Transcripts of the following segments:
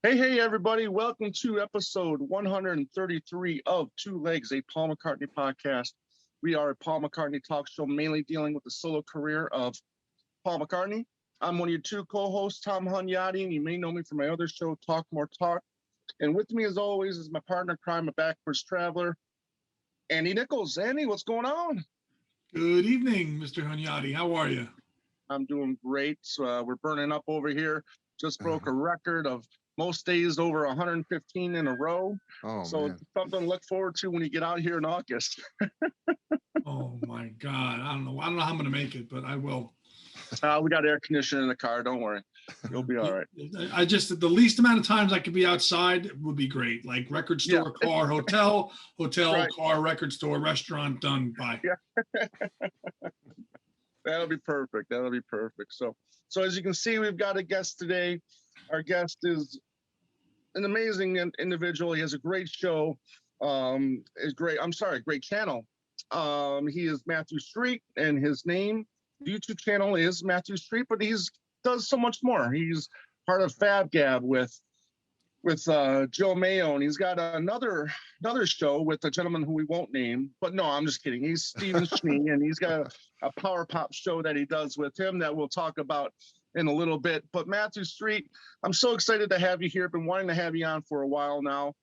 Hey, everybody. Welcome to episode 133 of Two Legs, a Paul McCartney podcast. We are a Paul McCartney talk show mainly dealing with the solo career of Paul McCartney. I'm one of your two co-hosts, Tom Hunyadi, and you may know me from my other show, Talk More Talk. And with me, as always, is my partner in crime, a backwards traveler, Andy Nichols. Andy, what's going on? Good evening, Mr. Hunyadi. How are you? I'm doing great. We're burning up over here. Just broke a record of most days over 115 in a row. So it's something to look forward to when you get out here in August. Oh my God. I don't know how I'm going to make it, but I will. We got air conditioning in the car. Don't worry. You'll be all right. The least amount of times I could be outside would be great. Like record store, car, hotel, right. Car, record store, restaurant, done. Bye. Yeah. That'll be perfect. So as you can see, we've got a guest today. Our guest is an amazing individual. He has a great show. Great channel. He is Matthew Street, and his YouTube channel is Matthew Street, but does so much more. He's part of Fab Gab with Joe Mayo, and he's got another show with a gentleman who we won't name. But no, I'm just kidding. He's Steven Schnee, and he's got a power pop show that he does with him that we'll talk about in a little bit. But Matthew Street, I'm so excited to have you here. Been wanting to have you on for a while now.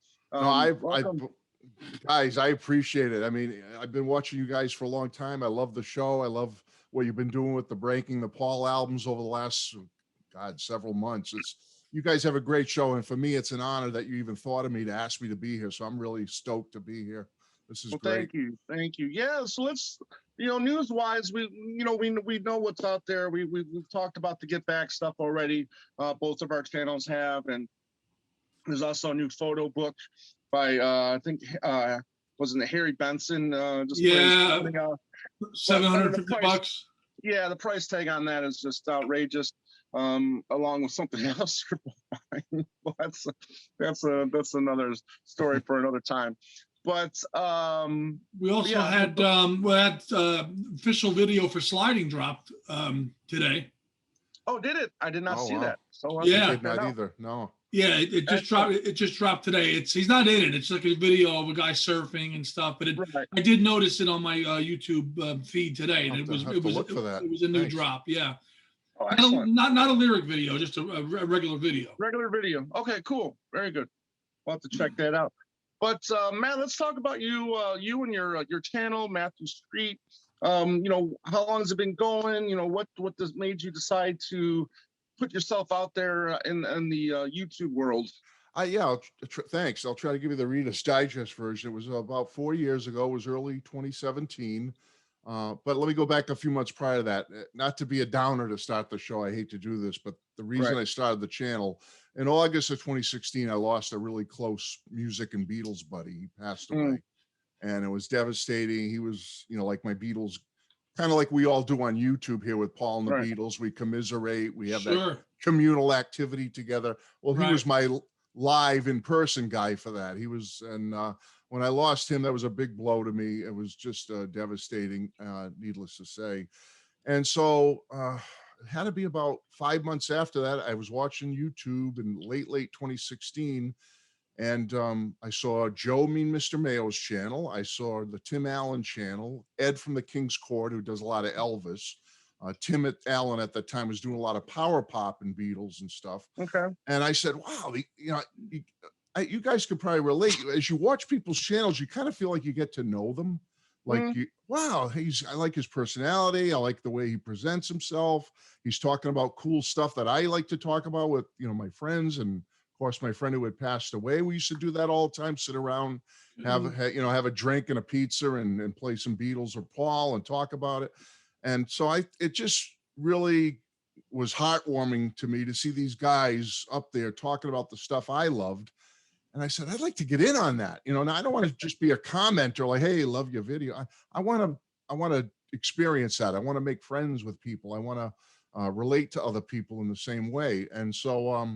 Guys, I appreciate it. I mean, I've been watching you guys for a long time. I love the show. I love what you've been doing with the Breaking the Paul albums over the last, several months. You guys have a great show. And for me, it's an honor that you even thought of me to ask me to be here. So I'm really stoked to be here. This is great. Thank you. Yeah. So let's, news-wise, we know what's out there. We've talked about the Get Back stuff already. Both of our channels have, and there's also a new photo book by I think wasn't it Harry Benson? $750. Yeah, the price tag on that is just outrageous. Along with something else you're buying. That's another story for another time. But we also had official video for Sliding dropped today. Oh, did it? I did not see that. So I did not either. No. Yeah, it just dropped. It just dropped today. He's not in it. It's like a video of a guy surfing and stuff. But I did notice it on my YouTube feed today, and it was a new drop. Yeah. Oh, not a lyric video, just a regular video. Regular video. Okay, cool. Very good. We'll have to check that out. But Matt, let's talk about you and your channel, Matthew Street. How long has it been going? What made you decide to put yourself out there in the YouTube world? Thanks. I'll try to give you the Reader's Digest version. It was about 4 years ago. It was early 2017. But let me go back a few months prior to that. Not to be a downer to start the show. I hate to do this, but the reason I started the channel, in August of 2016, I lost a really close music and Beatles buddy. He passed away, and it was devastating. He was, like my Beatles, kind of like we all do on YouTube here with Paul and the Beatles. We commiserate. We have that communal activity together. Well, he was my live in-person guy for that. He was, and when I lost him, that was a big blow to me. It was just devastating, needless to say. And so it had to be about 5 months after that. I was watching YouTube in late 2016, and I saw Joe Mean Mr. Mayo's channel. I saw the Tim Allen channel, Ed from the King's Court, who does a lot of Elvis. Tim Allen at the time was doing a lot of power pop and Beatles and stuff. Okay. And I said, wow, you guys could probably relate. As you watch people's channels, you kind of feel like you get to know them. Like, I like his personality. I like the way he presents himself. He's talking about cool stuff that I like to talk about with, my friends. And of course, my friend who had passed away, we used to do that all the time, sit around, have a drink and a pizza and play some Beatles or Paul and talk about it. And so it just really was heartwarming to me to see these guys up there talking about the stuff I loved. And I said, I'd like to get in on that. Now I don't want to just be a commenter like, hey, love your video. I want to experience that. I want to make friends with people. I want to relate to other people in the same way. And so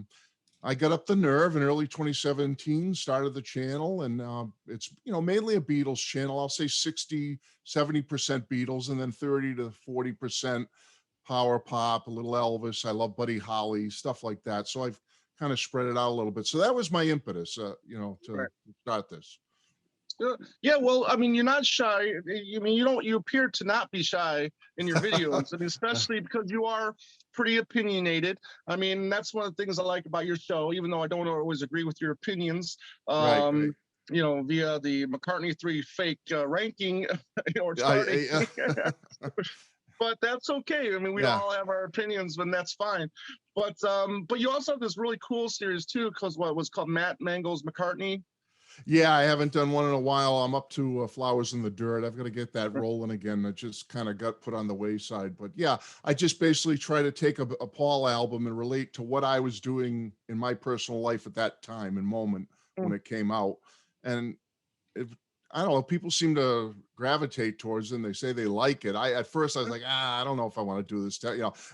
I got up the nerve in early 2017, started the channel, and it's, mainly a Beatles channel. I'll say 60-70% Beatles, and then 30 to 40% power pop, a little Elvis. I love Buddy Holly, stuff like that. So I've kind of spread it out a little bit. So that was my impetus, to start this. Yeah, well, I mean, you're not shy. I mean, you appear to not be shy in your videos. I mean, especially because you are pretty opinionated. I mean, that's one of the things I like about your show, even though I don't always agree with your opinions. Right. Via the McCartney 3 fake ranking or starting. But that's okay. I mean, we all have our opinions, and that's fine. But you also have this really cool series too, because what was called Matt Mango's McCartney. Yeah, I haven't done one in a while. I'm up to Flowers in the Dirt. I've got to get that rolling again. It just kind of got put on the wayside. But yeah, I just basically try to take a Paul album and relate to what I was doing in my personal life at that time and moment when it came out. And I don't know, people seem to gravitate towards it and they say they like it. At first I was like, I don't know if I want to do this.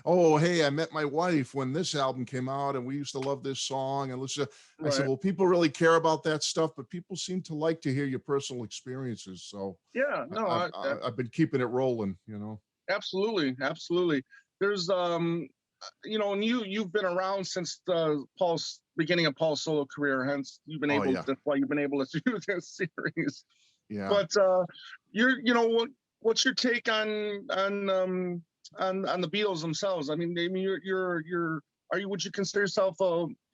Oh, hey, I met my wife when this album came out and we used to love this song. And I said, well, people really care about that stuff, but people seem to like to hear your personal experiences. So yeah, no, I've been keeping it rolling, Absolutely. There's, and you've been around since Paul's beginning of Paul's solo career. Hence, that's why you've been able to do this series. Yeah. But what's your take on the Beatles themselves? I mean, would you consider yourself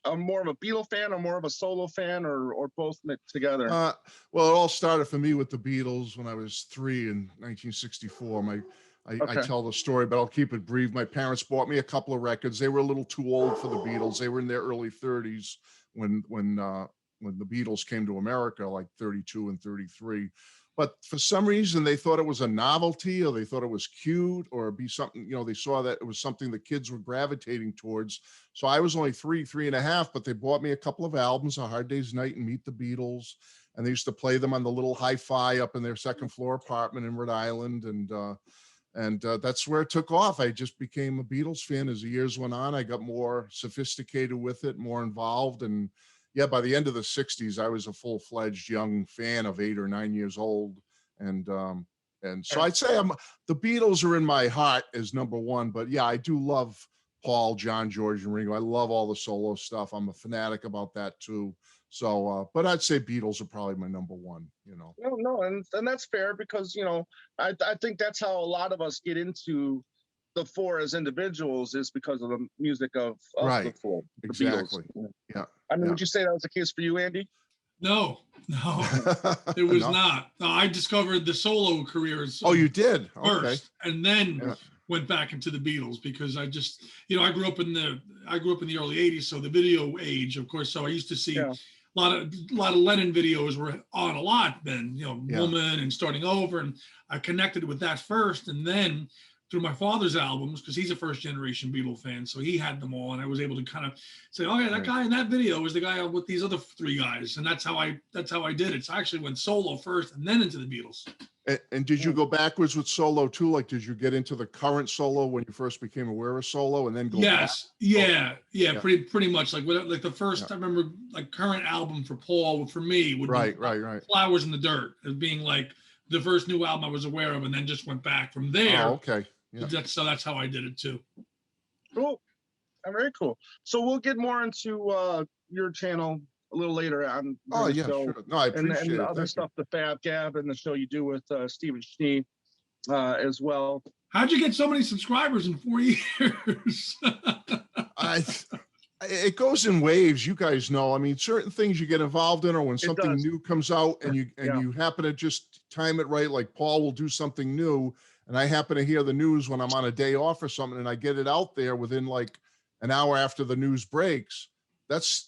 a more of a Beatle fan or more of a solo fan or both mixed together? Well, it all started for me with the Beatles when I was 3 in 1964. I tell the story, but I'll keep it brief. My parents bought me a couple of records. They were a little too old for the Beatles. They were in their early 30s when the Beatles came to America, like 32 and 33. But for some reason, they thought it was a novelty, or they thought it was cute, or be something, they saw that it was something the kids were gravitating towards. So I was only 3.5, but they bought me a couple of albums, A Hard Day's Night and Meet the Beatles. And they used to play them on the little hi-fi up in their second floor apartment in Rhode Island. And that's where it took off. I just became a Beatles fan as the years went on. I got more sophisticated with it, more involved. And yeah, by the end of the 60s, I was a full-fledged young fan of 8 or 9 years old. And so I'd say the Beatles are in my heart as number one. But yeah, I do love Paul, John, George, and Ringo. I love all the solo stuff. I'm a fanatic about that too. So, but I'd say Beatles are probably my number one, No, and that's fair because, I think that's how a lot of us get into the Four as individuals is because of the music of the Four. Exactly. Beatles. Yeah. I mean, would you say that was the case for you, Andy? No, it was not. No, I discovered the solo careers. Oh, you did? First, and then went back into the Beatles because I just, I grew up in the early 80s, so the video age, of course. So I used to see a lot of Lennon videos were on a lot then, Woman and Starting Over, and I connected with that first, and then through my father's albums, because he's a first generation Beatle fan, so he had them all, and I was able to kind of say, oh yeah, that guy in that video was the guy with these other 3 guys, and that's how I did it. So I actually went solo first and then into the Beatles. And did you go backwards with solo too? Like, did you get into the current solo when you first became aware of solo, and then go back? Yeah, pretty much. Like the first, I remember like current album for Paul for me would be Flowers in the Dirt as being like the first new album I was aware of, and then just went back from there. Oh, okay. Yeah. That's how I did it too. Cool. Very cool. So we'll get more into your channel a little later on. Oh yeah, sure. No, I appreciate and it. other stuff, the Fab Gab and the show you do with Stephen Schnee as well. How'd you get so many subscribers in 4 years? It goes in waves. You guys know. I mean, certain things you get involved in, or when something new comes out, and you happen to just time it right. Like Paul will do something new, and I happen to hear the news when I'm on a day off or something, and I get it out there within like an hour after the news breaks. That's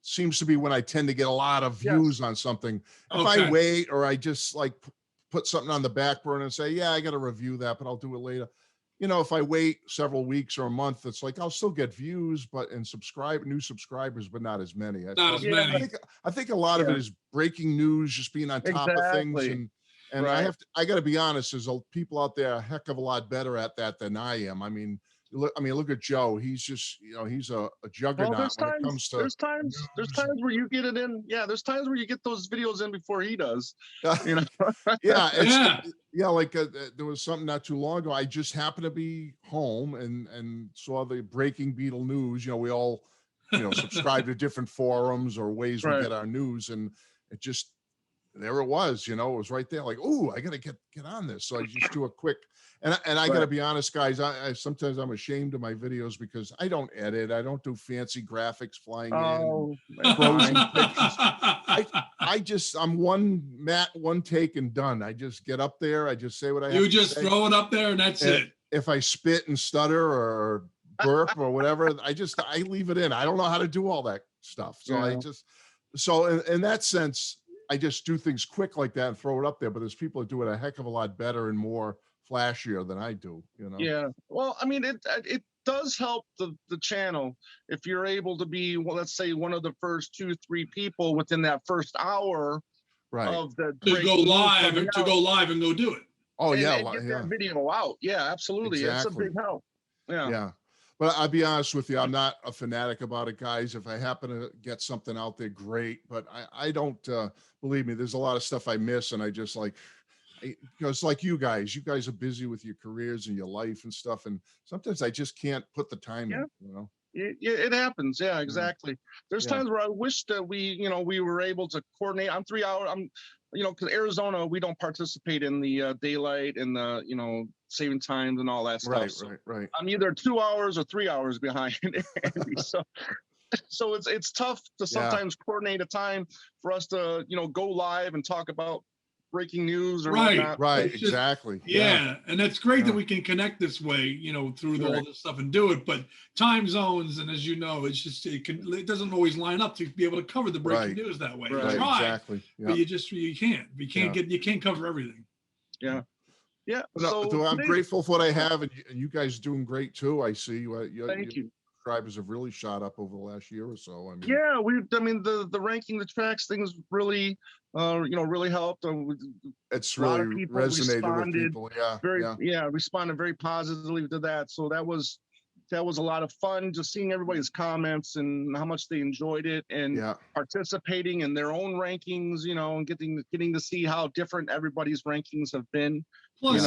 seems to be when I tend to get a lot of views on something. If I wait, or I just like put something on the back burner and say, yeah, I got to review that, but I'll do it later. If I wait several weeks or a month, it's like I'll still get views, and new subscribers, but not as many. Not as many. I think a lot of it is breaking news, just being on top of things, and I got to be honest. There's people out there a heck of a lot better at that than I am. I mean, look at Joe. He's just, he's a juggernaut when it comes to. There's times where you get it in. Yeah, there's times where you get those videos in before he does. Like there was something not too long ago. I just happened to be home and saw the breaking Beatle news. We all subscribe to different forums or ways we Right. get our news, and it just, there it was, it was right there, like, oh, I gotta get on this. So I just do a quick, and I gotta be honest, guys, I sometimes I'm ashamed of my videos because I don't edit, I don't do fancy graphics flying in, frozen pictures. I'm one take and done. I just get up there, I just say what I have You to just say. throw it up there and that's it. If I spit and stutter or burp or whatever, I leave it in. I don't know how to do all that stuff. So so in that sense, I just do things quick like that and throw it up there. But there's people that do it a heck of a lot better and more flashier than I do, Yeah. Well, I mean, it does help the channel if you're able to be, well, let's say one of the first 2-3 people within that first hour of the to go live and go do it. Oh, and get that video out. Yeah, absolutely. Exactly. It's a big help. Yeah. But I'll be honest with you, I'm not a fanatic about it, guys. If I happen to get something out there, great. But I don't, believe me, there's a lot of stuff I miss, and I just because like you guys are busy with your careers and your life and stuff. And sometimes I just can't put the time in, It happens. Yeah, exactly. There's times where I wish that we were able to coordinate. I'm 3 hours. Because Arizona, we don't participate in the daylight and the, saving times and all that stuff. Right. I'm either 2 hours or 3 hours behind. So it's tough to sometimes coordinate a time for us to, go live and talk about breaking news or whatnot. Right, exactly. And that's great that we can connect this way, through all this stuff and do it. But time zones, and as you know, it's just it doesn't always line up to be able to cover the breaking news that way. Right, try, exactly. but you can't cover everything. Yeah. So I'm grateful for what I have, and you guys are doing great too. I see Thank you. Subscribers have really shot up over the last year or so. I mean, the ranking the tracks things really really helped. It's really resonated with people. Responded very positively to that. So that was a lot of fun, just seeing everybody's comments and how much they enjoyed it, and participating in their own rankings, and getting to see how different everybody's rankings have been. Plus,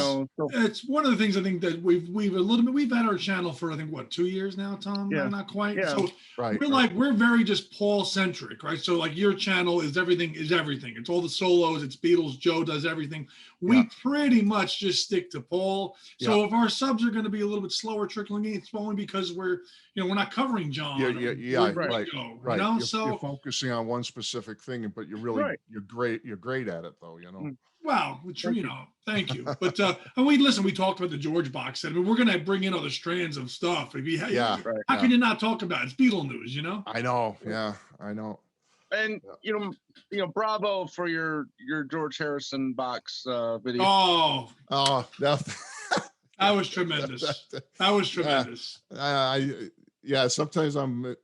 it's one of the things I think that we've had our channel for, I think, 2 years now, Tom? Yeah. Not quite. Yeah. So we're very just Paul centric, right? So like your channel is everything. It's all the solos, it's Beatles, Joe does everything. We pretty much just stick to Paul. So if our subs are going to be a little bit slower trickling in, it's only because we're not covering John. Right. You're focusing on one specific thing, but you're really you're great at it though, Well, thank you. But and we talked about the George box set. I mean, we're gonna bring in other strands of stuff. How can you not talk about it? It's Beatle news, I know. Yeah, I know. And bravo for your George Harrison box video. Oh, that was tremendous. That was tremendous. Sometimes I'm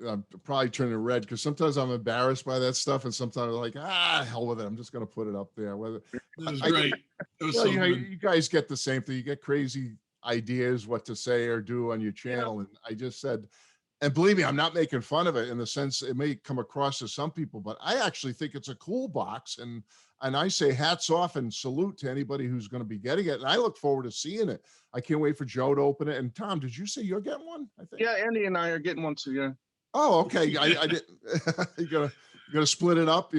probably turning red because sometimes I'm embarrassed by that stuff, and sometimes I'm like, hell with it, I'm just gonna put it up there. It was great. It was so good. You guys get the same thing. You get crazy ideas what to say or do on your channel, and I just said, and believe me, I'm not making fun of it in the sense it may come across to some people, but I actually think it's a cool box, and I say hats off and salute to anybody who's going to be getting it, and I look forward to seeing it. I can't wait for Joe to open it. And Tom, did you say you're getting one? I think. Yeah, Andy and I are getting one too. Yeah. Oh, okay. I did. You gonna split it up?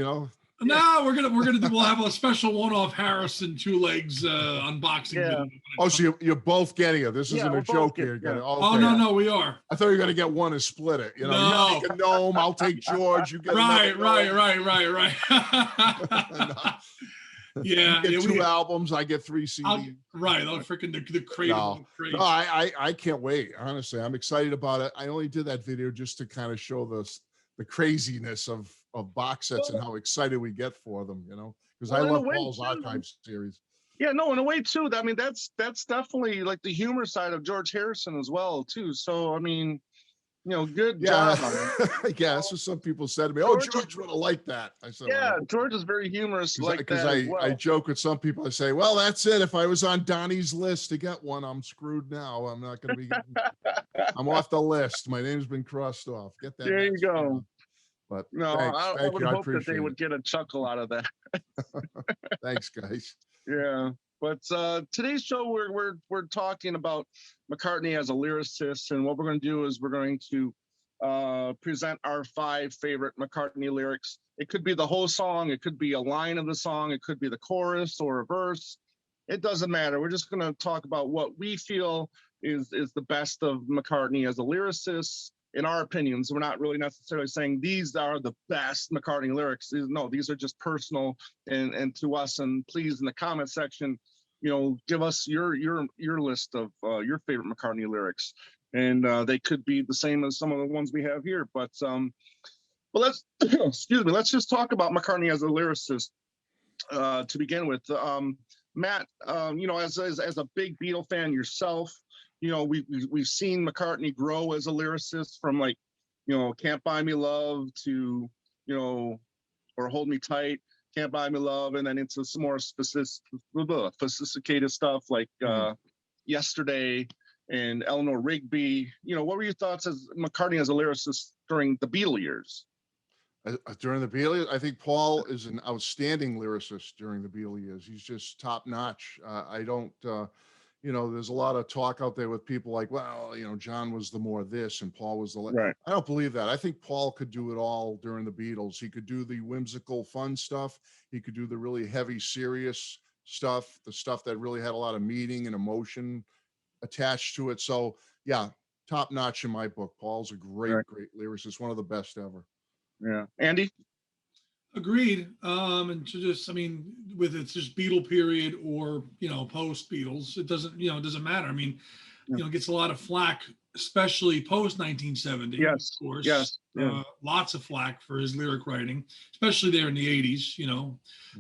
No, we'll have a special one-off Harrison 2 legs unboxing. Yeah. Oh, so you're both getting it. This isn't a joke here. Okay. Oh no, we are. I thought you were gonna get one and split it. No. You take a gnome, I'll take George. You get right. You get 2 albums, I get 3 CDs. I'll freaking the crate. No, I can't wait. Honestly, I'm excited about it. I only did that video just to kind of show the craziness of box sets and how excited we get for them, because I love Paul's Archives series. Yeah, no, in a way too. I mean, that's definitely like the humor side of George Harrison as well too. So I mean, good job on it. Yeah, that's what some people said to me. Oh, George would have liked that. I said, George is very humorous because I joke with some people. I say, well, that's it. If I was on Donnie's list to get one, I'm screwed now. I'm not going to be. I'm off the list. My name's been crossed off. Get that. There you go. One. But no, I would hope that they would get a chuckle out of that. Thanks, guys. Yeah. But today's show, we're talking about McCartney as a lyricist, and what we're going to do is we're going to present our 5 favorite McCartney lyrics. It could be the whole song. It could be a line of the song. It could be the chorus or a verse. It doesn't matter. We're just going to talk about what we feel is the best of McCartney as a lyricist, in our opinions. We're not really necessarily saying these are the best McCartney lyrics. No, these are just personal and to us. And please, in the comment section, give us your list of your favorite McCartney lyrics. And they could be the same as some of the ones we have here. But let's excuse me. Let's just talk about McCartney as a lyricist to begin with. Matt, as a big Beatle fan yourself, we've seen McCartney grow as a lyricist from like, Can't Buy Me Love to, or Hold Me Tight, Can't Buy Me Love, and then into some more sophisticated stuff like Yesterday and Eleanor Rigby. What were your thoughts as McCartney as a lyricist during the Beatle years? During the Beatle years, I think Paul is an outstanding lyricist during the Beatle years. He's just top notch. I don't, there's a lot of talk out there with people like, well, John was the more this and Paul was the right. I don't believe that. I think Paul could do it all during the Beatles. He could do the whimsical, fun stuff. He could do the really heavy, serious stuff, the stuff that really had a lot of meaning and emotion attached to it. So yeah, top notch in my book. Paul's a great lyricist, one of the best ever. Yeah. Andy? Agreed. And with it's just Beatle period or, post Beatles, it doesn't matter. It gets a lot of flack, especially post 1970. Yes. Of course. Yes. Yeah. Lots of flack for his lyric writing, especially there in the 80s,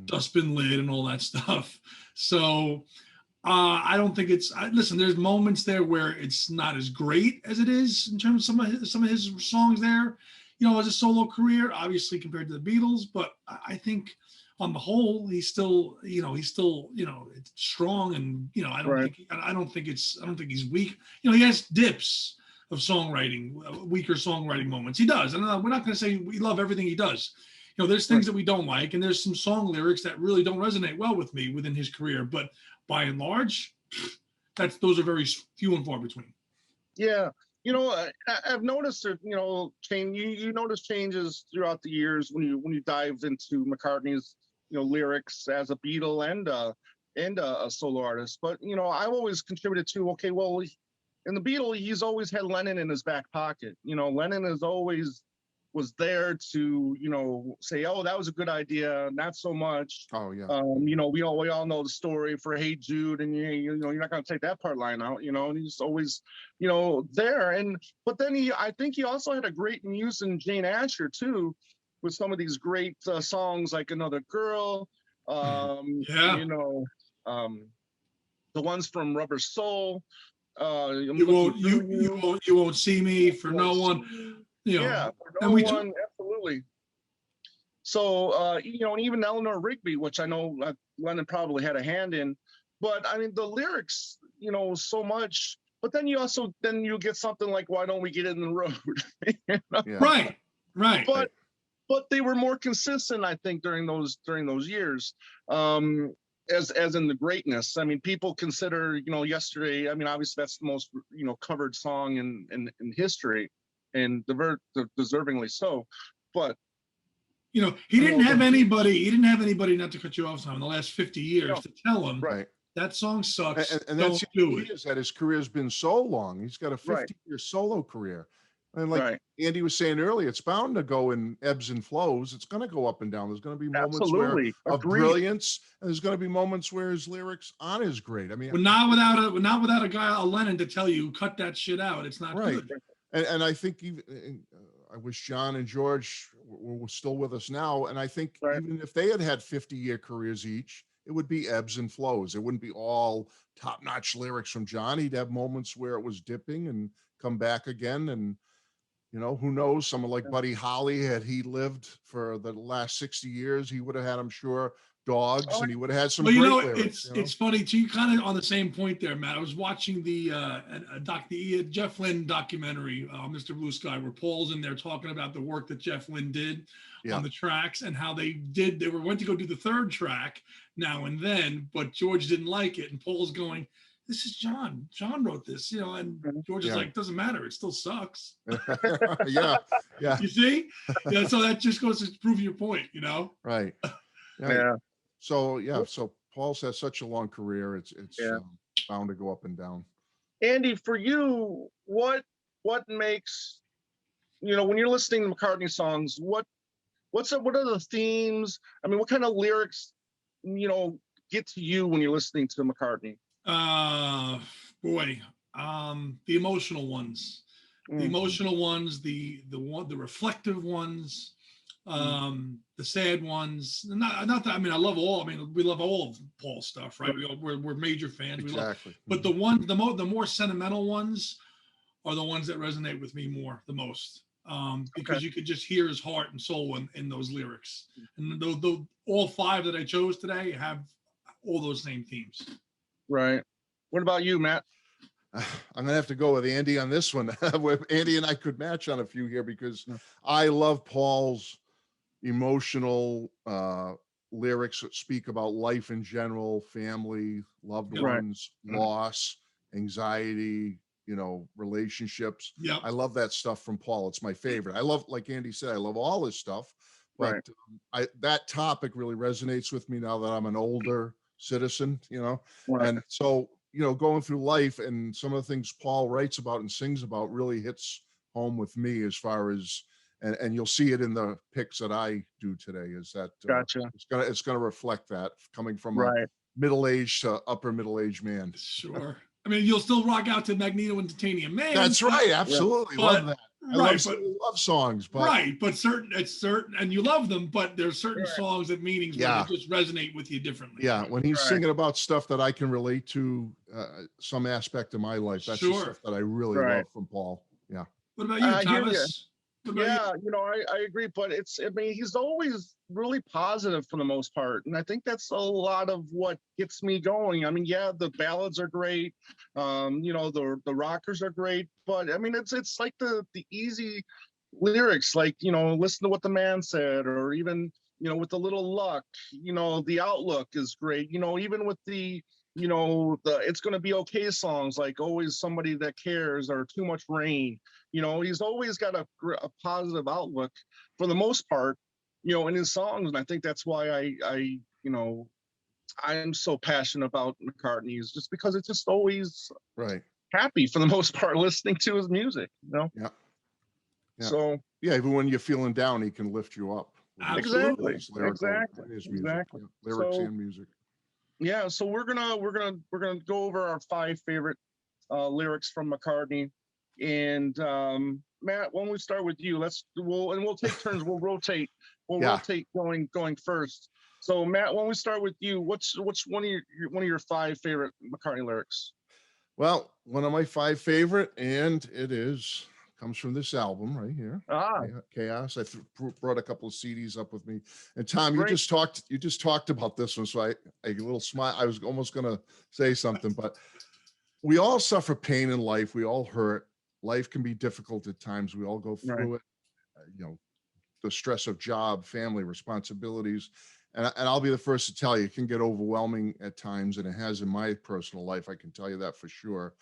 Dustbin Lid and all that stuff. So I don't think listen, there's moments there where it's not as great as it is in terms of some of his songs there. As a solo career, obviously compared to the Beatles, but I think on the whole, he's still it's strong, and I don't think he's weak. He has dips of songwriting, weaker songwriting moments. He does, and we're not going to say we love everything he does. There's things that we don't like, and there's some song lyrics that really don't resonate well with me within his career. But by and large, those are very few and far between. Yeah. I've noticed that, you notice changes throughout the years when you dive into McCartney's, lyrics as a Beatle and a solo artist. But, I've always contributed to, okay, well, in the Beatle, he's always had Lennon in his back pocket. Lennon is always was there to, say, oh, that was a good idea, not so much. Oh yeah. We all know the story for Hey Jude, and you're not going to take that part line out. And he's always, there. But then I think he also had a great muse in Jane Asher too, with some of these great songs like Another Girl. The ones from Rubber Soul. You won't see me for no one. Yeah, for no one, absolutely. So, and even Eleanor Rigby, which I know Lennon probably had a hand in, but the lyrics, so much. But then you get something like, why don't we get in the road? Yeah. Right. But they were more consistent, I think, during those years. As in the greatness. People consider, Yesterday, obviously that's the most, covered song in history, and deservingly so. But he didn't have anybody, not to cut you off, Tom, in the last 50 years to tell him that song sucks. And that's that his career's been so long. He's got a 50-year solo career. And like Andy was saying earlier, it's bound to go in ebbs and flows. It's going to go up and down. There's going to be moments of brilliance, and there's going to be moments where his lyrics aren't as great. Not without a guy, a Lennon, to tell you cut that shit out. It's not good. And I think I wish John and George were still with us now. And I think even if they had 50-year careers each, it would be ebbs and flows. It wouldn't be all top-notch lyrics from John. He'd have moments where it was dipping and come back again. And who knows? Someone like Buddy Holly, had he lived for the last 60 years, he would have had, I'm sure, Dogs, and he would have had some great lyrics. It's funny too. Kind of on the same point there, Matt. I was watching the Jeff Lynne documentary, Mr. Blue Sky, where Paul's in there talking about the work that Jeff Lynne did on the tracks, and how they went to go do the third track now and then, but George didn't like it, and Paul's going, this is John. John wrote this, you know, and George is like, doesn't matter. It still sucks. Yeah. You see? Yeah. So that just goes to prove your point, you know? Right. Yeah. So Paul's had such a long career. It's Yeah. bound to go up and down. Andy, for you, what makes, you know, when you're listening to McCartney songs, what are the themes? I mean, what kind of lyrics, you know, get to you when you're listening to McCartney? Boy, the emotional ones, the emotional ones, the reflective ones, the sad ones. Not that, I mean, I love all. I mean, we love all of Paul's stuff, right? We're major fans. Exactly. But the more sentimental ones are the ones that resonate with me the most. Because you could just hear his heart and soul in those lyrics. And all 5 that I chose today have all those same themes. Right. What about you, Matt? I'm gonna have to go with Andy on this one. Andy and I could match on a few here because I love Paul's emotional lyrics that speak about life in general, family, loved ones, loss, anxiety, you know, relationships. Yeah, I love that stuff from Paul. It's my favorite. I love, like Andy said, I love all his stuff, but that topic really resonates with me now that I'm an older citizen, you know. And so, you know, going through life and some of the things Paul writes about and sings about really hits home with me as far as, and you'll see it in the picks that I do today, is that it's gonna reflect that coming from a middle-aged to upper middle-aged man. Sure. I mean, you'll still rock out to Magneto and Titanium Man. That's right. Absolutely. Love that. I love songs, but but certain, and you love them, but there's certain songs and meanings where they just resonate with you differently. Yeah. When he's singing about stuff that I can relate to, some aspect of my life, that's the stuff that I really love from Paul. Yeah. What about you, Thomas? Yeah, you know, I agree, but I mean, he's always really positive for the most part. And I think that's a lot of what gets me going. I mean, yeah, the ballads are great. You know, the rockers are great, but I mean, it's like the easy lyrics, like, you know, listen to what the man said, or even, you know, with a little luck, you know, the outlook is great. You know, even with the, you know, the It's Gonna Be Okay songs, like Always Somebody That Cares or Too Much Rain. You know, he's always got a positive outlook for the most part, you know, in his songs. And I think that's why I you know, I'm so passionate about McCartney, is just because it's just always happy for the most part listening to his music, you know? Yeah. So even when you're feeling down, he can lift you up. Exactly. Lyrics and music. Yeah, so we're gonna go over our 5 favorite lyrics from McCartney. And Matt, why don't we start with you? We'll take turns. We'll rotate. Rotate going first. So Matt, why don't we start with you? What's one of your 5 favorite McCartney lyrics? Well, one of my 5 favorite, and comes from this album right here. Chaos. I brought a couple of CDs up with me. And Tom, you just talked about this one, so a little smile. I was almost gonna say something, but we all suffer pain in life. We all hurt. Life can be difficult at times. We all go through it. You know, the stress of job, family, responsibilities. And I'll be the first to tell you, it can get overwhelming at times, and it has in my personal life. I can tell you that for sure.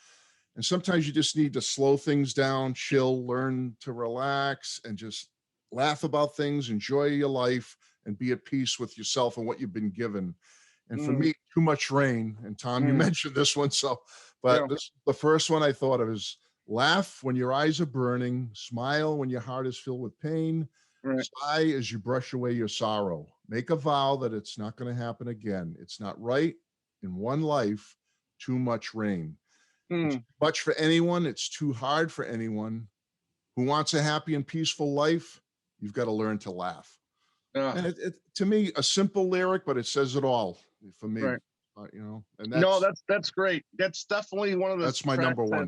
And sometimes you just need to slow things down, chill, learn to relax, and just laugh about things, enjoy your life, and be at peace with yourself and what you've been given. And for me, Too Much Rain, and Tom, you mentioned this one, this the first one I thought of is: laugh when your eyes are burning, smile when your heart is filled with pain, sigh as you brush away your sorrow. Make a vow that it's not going to happen again. It's not right in one life, too much rain. It's too much for anyone. It's too hard for anyone who wants a happy and peaceful life. You've got to learn to laugh. And it to me, a simple lyric, but it says it all for me. You know, and that's great. That's definitely one of the. That's my number one.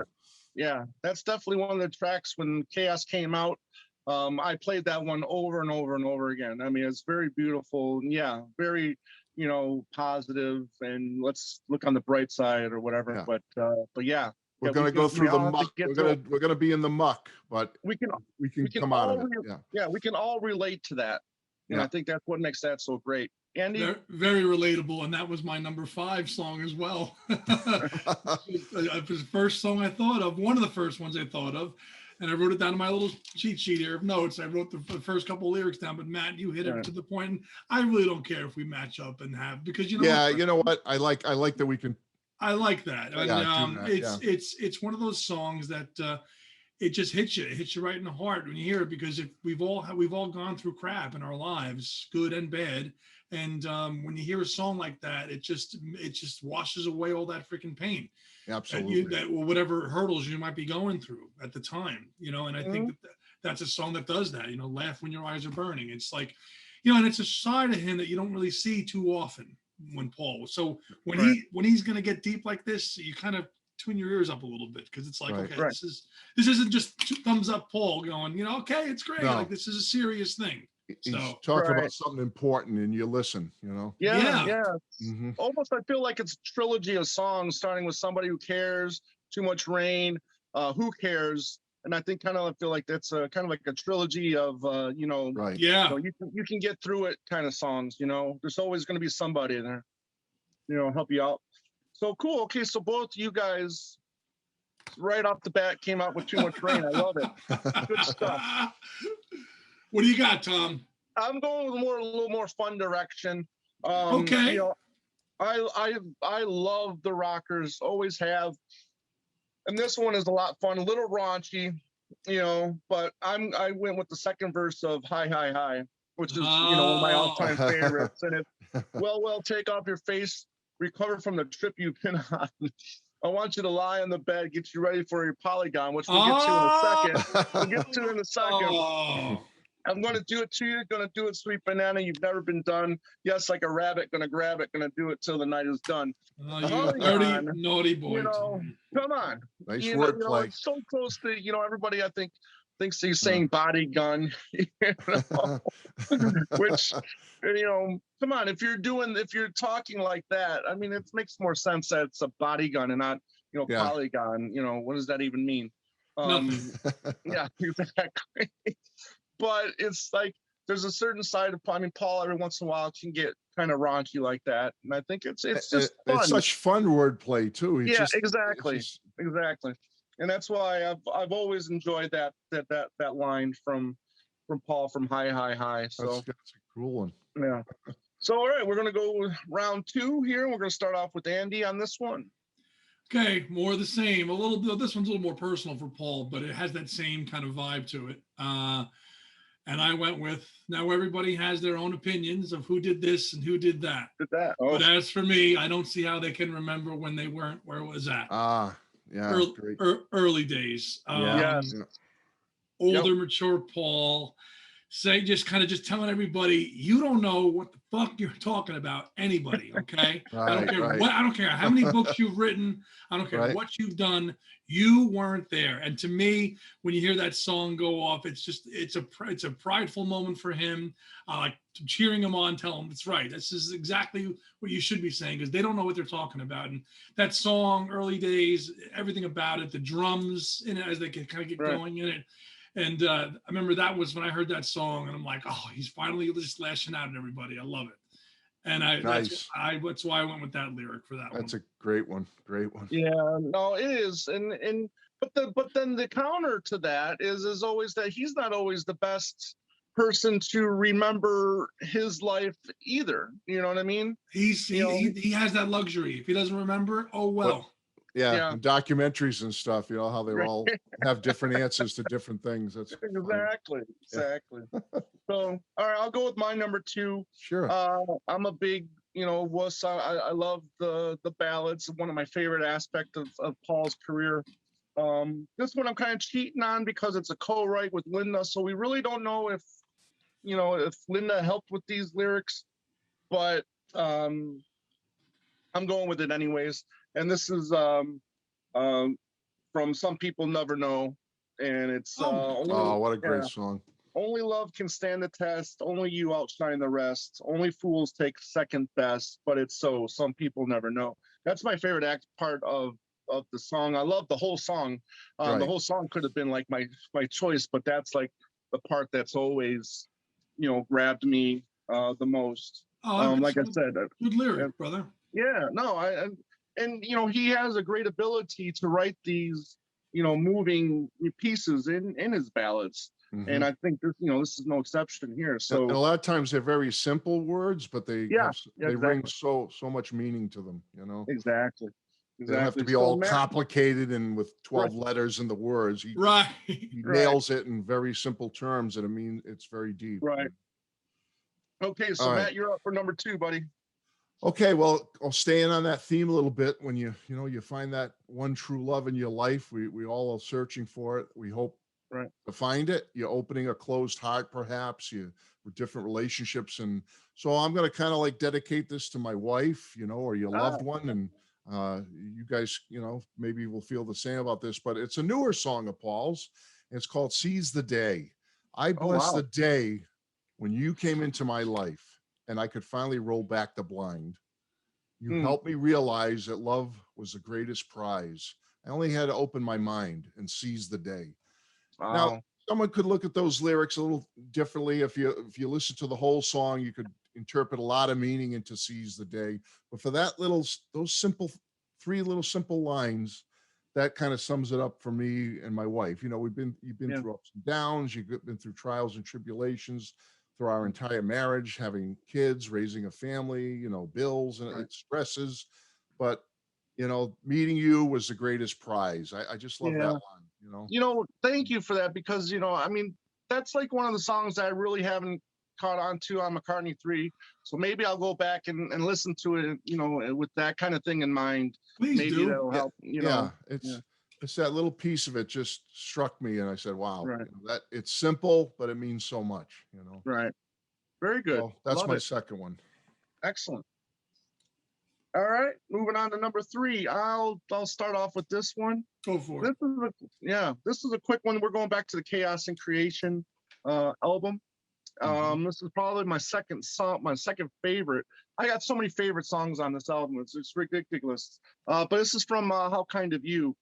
That's definitely one of the tracks when Chaos came out. I played that one over and over and over again. I mean, it's very beautiful. Yeah, very, you know, positive, and let's look on the bright side or whatever. But yeah. We're going to go through the muck. We're going to be in the muck, but we can come out of it. Yeah, we can all relate to that. And I think that's what makes that so great. Andy? Very, very relatable, and that was my number 5 song as well. It was the first song I thought of, one of the first ones I thought of, and I wrote it down in my little cheat sheet here of notes. I wrote the first couple of lyrics down, but Matt, you hit it to the point, and I really don't care if we match up and have, because you know you know what? I like that we can. I like that. And that, it's one of those songs that it just hits you. It hits you right in the heart when you hear it, because we've all gone through crap in our lives, good and bad. And when you hear a song like that, it just washes away all that freaking pain. Absolutely. Whatever hurdles you might be going through at the time, and I think that's a song that does that. Laugh when your eyes are burning. It's like, and it's a side of him that you don't really see too often when Paul. So when he's gonna get deep like this, you kind of tune your ears up a little bit, because it's like, okay, this isn't just thumbs up Paul going, okay, it's great. No. Like, this is a serious thing. He's talking about something important, and you listen, Yeah. Mm-hmm. Almost, I feel like it's a trilogy of songs, starting with Somebody Who Cares, Too Much Rain, Who Cares, and I feel like that's kind of like a trilogy of you can get through it kind of songs. There's always going to be somebody there, help you out. So cool. Okay, so both you guys right off the bat came out with Too Much Rain. I love it. Good stuff. What do you got, Tom? I'm going with a little more fun direction. Okay. I love the Rockers, always have, and this one is a lot of fun, a little raunchy, but I went with the second verse of Hi Hi Hi, which is one of my all-time favorites. And it's well, take off your face, recover from the trip you've been on. I want you to lie on the bed, get you ready for your polygon, which we'll get to in a second. We'll get to in a second. I'm going to do it to you. Going to do it, sweet banana. You've never been done. Yes, like a rabbit. Going to grab it. Going to do it till the night is done. Oh, you dirty, naughty boy. Come on. Nice wordplay. It's so close to, everybody, I think, thinks he's saying body gun. Which, come on. If you're talking like that, I mean, it makes more sense that it's a body gun and not, polygon. What does that even mean? Yeah, exactly. But it's like there's a certain side of, Paul every once in a while can get kind of raunchy like that, and I think it's just fun. It's such fun wordplay too. Exactly, and that's why I've always enjoyed that line from Paul from Hi Hi Hi. So that's a cool one. Yeah. So all right, we're gonna go with round 2 here. We're gonna start off with Andy on this one. Okay, more of the same. This one's a little more personal for Paul, but it has that same kind of vibe to it. And I went with, now everybody has their own opinions of who did this and who did that. But as for me, I don't see how they can remember when they weren't where it was at. Early days. Older, mature Paul. Just telling everybody, you don't know what the fuck you're talking about, anybody, okay? I don't care how many books you've written. I don't care what you've done. You weren't there. And to me, when you hear that song go off, it's a prideful moment for him. Like cheering him on, tell him it's right. This is exactly what you should be saying, because they don't know what they're talking about. And that song, Early Days, everything about it, the drums in it as they can kind of get going in it. And I remember that was when I heard that song, and I'm like, oh, he's finally just lashing out at everybody. I love it. And that's why I went with that lyric for that one. That's a great one. Great one. Yeah, no, it is. But then the counter to that is always that he's not always the best person to remember his life either. You know what I mean? He has that luxury. If he doesn't remember, oh well. Yeah. Documentaries and stuff, how they all have different answers to different things. That's exactly. So, all right, I'll go with my number 2. Sure. I'm a big, wuss. I love the ballads. One of my favorite aspects of Paul's career. This one I'm kind of cheating on because it's a co-write with Linda, so we really don't know if Linda helped with these lyrics, but I'm going with it anyways. And this is from Some People Never Know, and it's what a great song. Only love can stand the test. Only you outshine the rest. Only fools take second best. But it's so. Some people never know. That's my favorite part of the song. I love the whole song. The whole song could have been like my choice, but that's like the part that's always, grabbed me the most. Oh, Like I said, good lyric, brother. Yeah, no, and he has a great ability to write these moving pieces in his ballads. Mm-hmm. And I think this is no exception here. So and a lot of times they're very simple words, but they exactly. bring so much meaning to them. Exactly. They don't have to be all complicated and with 12 letters in the words. He nails it in very simple terms, and it's very deep. Right. Okay, so Matt, you're up for number 2, buddy. Okay, well, I'll stay in on that theme a little bit. When you find that one true love in your life, we all are searching for it. We hope to find it. You're opening a closed heart, perhaps, with different relationships. And so I'm going to kind of like dedicate this to my wife, or your loved one. And you guys, maybe will feel the same about this, but it's a newer song of Paul's. And it's called Seize the Day. I bless the day when you came into my life and I could finally roll back the blind. You helped me realize that love was the greatest prize. I only had to open my mind and seize the day. Wow. Now, someone could look at those lyrics a little differently. If you listen to the whole song, you could interpret a lot of meaning into seize the day. But for those three little simple lines, that kind of sums it up for me and my wife. You've been through ups and downs. You've been through trials and tribulations through our entire marriage, having kids, raising a family, bills and stresses. But, meeting you was the greatest prize. I just love that line, Thank you for that, because, that's like one of the songs that I really haven't caught on to on McCartney 3. So maybe I'll go back and listen to it, with that kind of thing in mind. Please maybe do. That'll help, It's that little piece of it just struck me, and I said, wow, right. That it's simple, but it means so much, Right. Very good. So that's my second one. Excellent. All right, moving on to number 3. I'll start off with this one. Go for it. This is a quick one. We're going back to the Chaos and Creation album. This is probably my second song, my second favorite. I got so many favorite songs on this album. It's ridiculous. But this is from How Kind of You.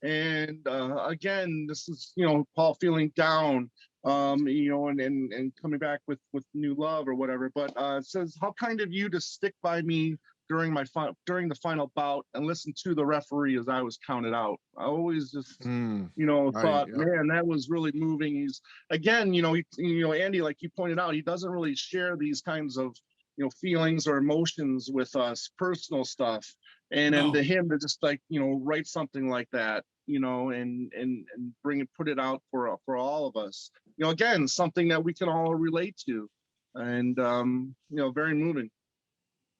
And again, this is, Paul feeling down, and coming back with new love or whatever. But it says, how kind of you to stick by me during the final bout and listen to the referee as I was counted out. I always just, thought, man, that was really moving. He's, again, Andy, like you pointed out, he doesn't really share these kinds of, feelings or emotions with us, personal stuff. And to him to just write something like that, and put it out for all of us, again, something that we can all relate to, and very moving.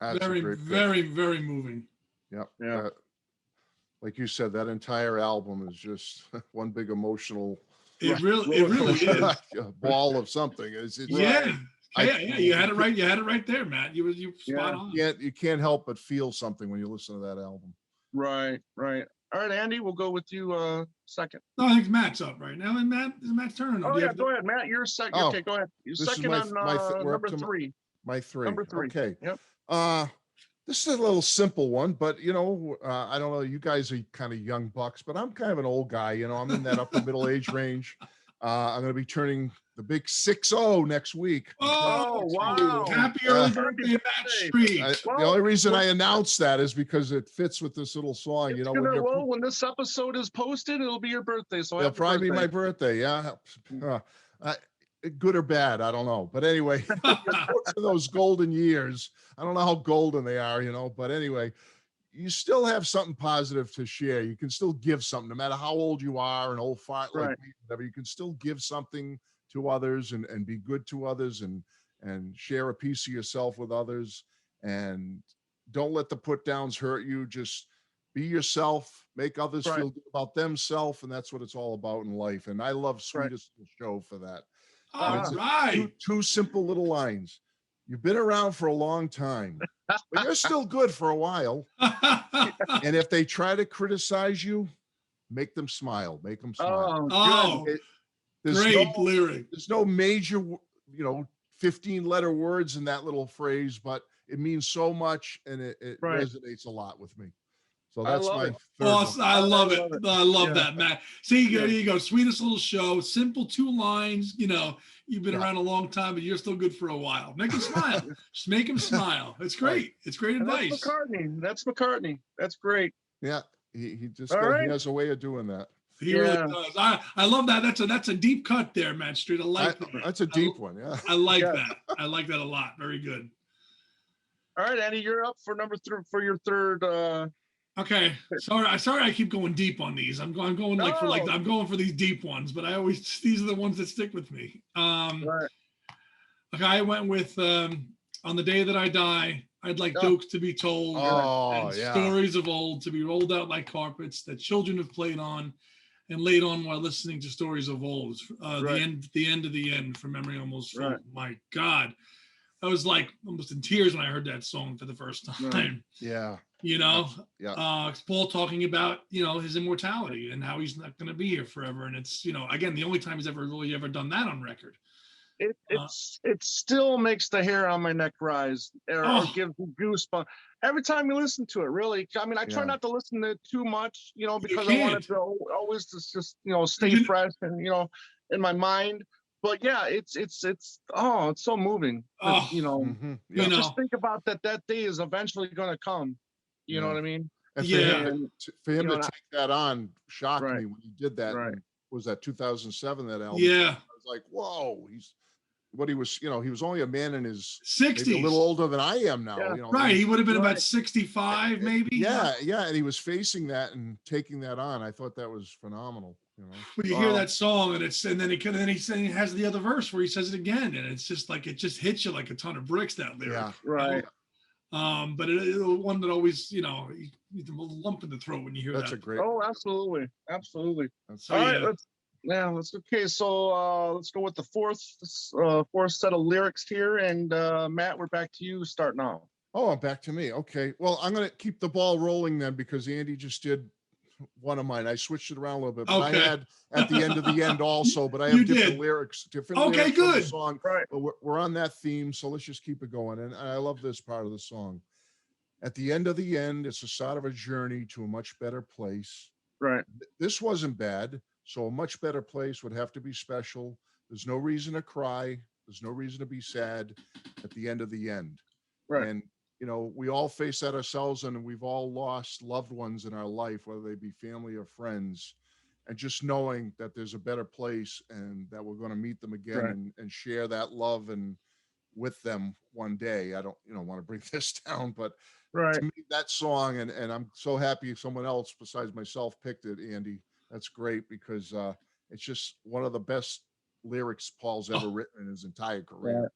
That's very, very, very moving. Yep. Yeah. Like you said, that entire album is just one big emotional. It really is a ball of something. Yeah. You had it right. You had it right there, Matt. You spot on. You can't help but feel something when you listen to that album. Right. All right, Andy, we'll go with you second. No, I think Matt's up right now. And Matt's turn. Oh, yeah, go ahead, Matt. You're second. Oh, okay, go ahead. You're second on number 3. My 3. Number 3. Okay. Yep. This is a little simple one, but I don't know. You guys are kind of young bucks, but I'm kind of an old guy. I'm in that upper middle age range. I'm going to be turning the big 6-0 next week. Oh, wow. Happy early birthday, Matt Street. The only reason I announced that is because it fits with this little song. When this episode is posted, it'll be your birthday. So it'll probably be my birthday. Yeah. Good or bad, I don't know. But anyway, those golden years, I don't know how golden they are, but anyway, you still have something positive to share. You can still give something, no matter how old you are, an old fart like me, whatever. You can still give something to others and be good to others and share a piece of yourself with others. And don't let the put downs hurt you. Just be yourself, make others feel good about themselves. And that's what it's all about in life. And I love Sweetest Show for that. All right. Two simple little lines. You've been around for a long time, but you're still good for a while. And if they try to criticize you, make them smile. Make them smile. Great lyric. There's no major, 15-letter words in that little phrase, but it means so much, and it resonates a lot with me. So that's my third awesome. I love it. I love that, Matt. See, there you go. Sweetest Little Show. Simple 2 lines. You've been around a long time, but you're still good for a while. Make him smile. Just make him smile. It's great. It's great advice. That's McCartney. That's McCartney. That's great. Yeah, he just he has a way of doing that. He really does. I love that. That's a deep cut there, Matt Street. I like that. That's a deep one. Yeah. I like that. I like that a lot. Very good. All right, Andy, you're up for for your third. Okay. Sorry, I keep going deep on these. I'm going for these deep ones, but these are the ones that stick with me. Right. Okay, I went with On the Day That I Die, I'd like jokes to be told, and stories of old to be rolled out like carpets that children have played on and laid on while listening to stories of old. The end of the end from Memory Almost Full. Right. My God. I was like almost in tears when I heard that song for the first time. Right. Yeah. You know, Paul talking about, his immortality and how he's not going to be here forever. And it's, again, the only time he's ever done that on record. It still makes the hair on my neck rise or gives me goosebumps every time you listen to it. Really, I mean, I try not to listen to it too much, because I want it to always just stay fresh and in my mind. But yeah, it's so moving. Just think about that day is eventually going to come. You know what I mean? And for him to take that on shocked me when he did that. Right. Was that 2007? That album? Yeah. I was like, whoa, he was only a man in his 60s, a little older than I am now. Yeah. Right. He would have been about 65, maybe. Yeah. And he was facing that and taking that on. I thought that was phenomenal. When you hear that song and then he has the other verse where he says it again, and it's just like it just hits you like a ton of bricks, that lyric. Yeah. Right. But it one that always, you get a little lump in the throat when you hear that. That's a great. Oh, absolutely. So, all right, let's okay. So let's go with the fourth set of lyrics here, and Matt, we're back to you starting off. Oh, back to me. Okay. Well, I'm gonna keep the ball rolling then because Andy just did one of mine. I switched it around a little bit, but I had at the end of the end also, but I have different lyrics. Okay, good. Song, right. But we're on that theme, so let's just keep it going. And I love this part of the song. At the end of the end, it's the start of a journey to a much better place. Right. This wasn't bad, so a much better place would have to be special. There's no reason to cry. There's no reason to be sad at the end of the end. Right. And we all face that ourselves, and we've all lost loved ones in our life, whether they be family or friends. And just knowing that there's a better place and that we're going to meet them again and share that love and with them one day. I don't, want to bring this down, but to me, that song, and I'm so happy someone else besides myself picked it, Andy. That's great because it's just one of the best lyrics Paul's ever written in his entire career.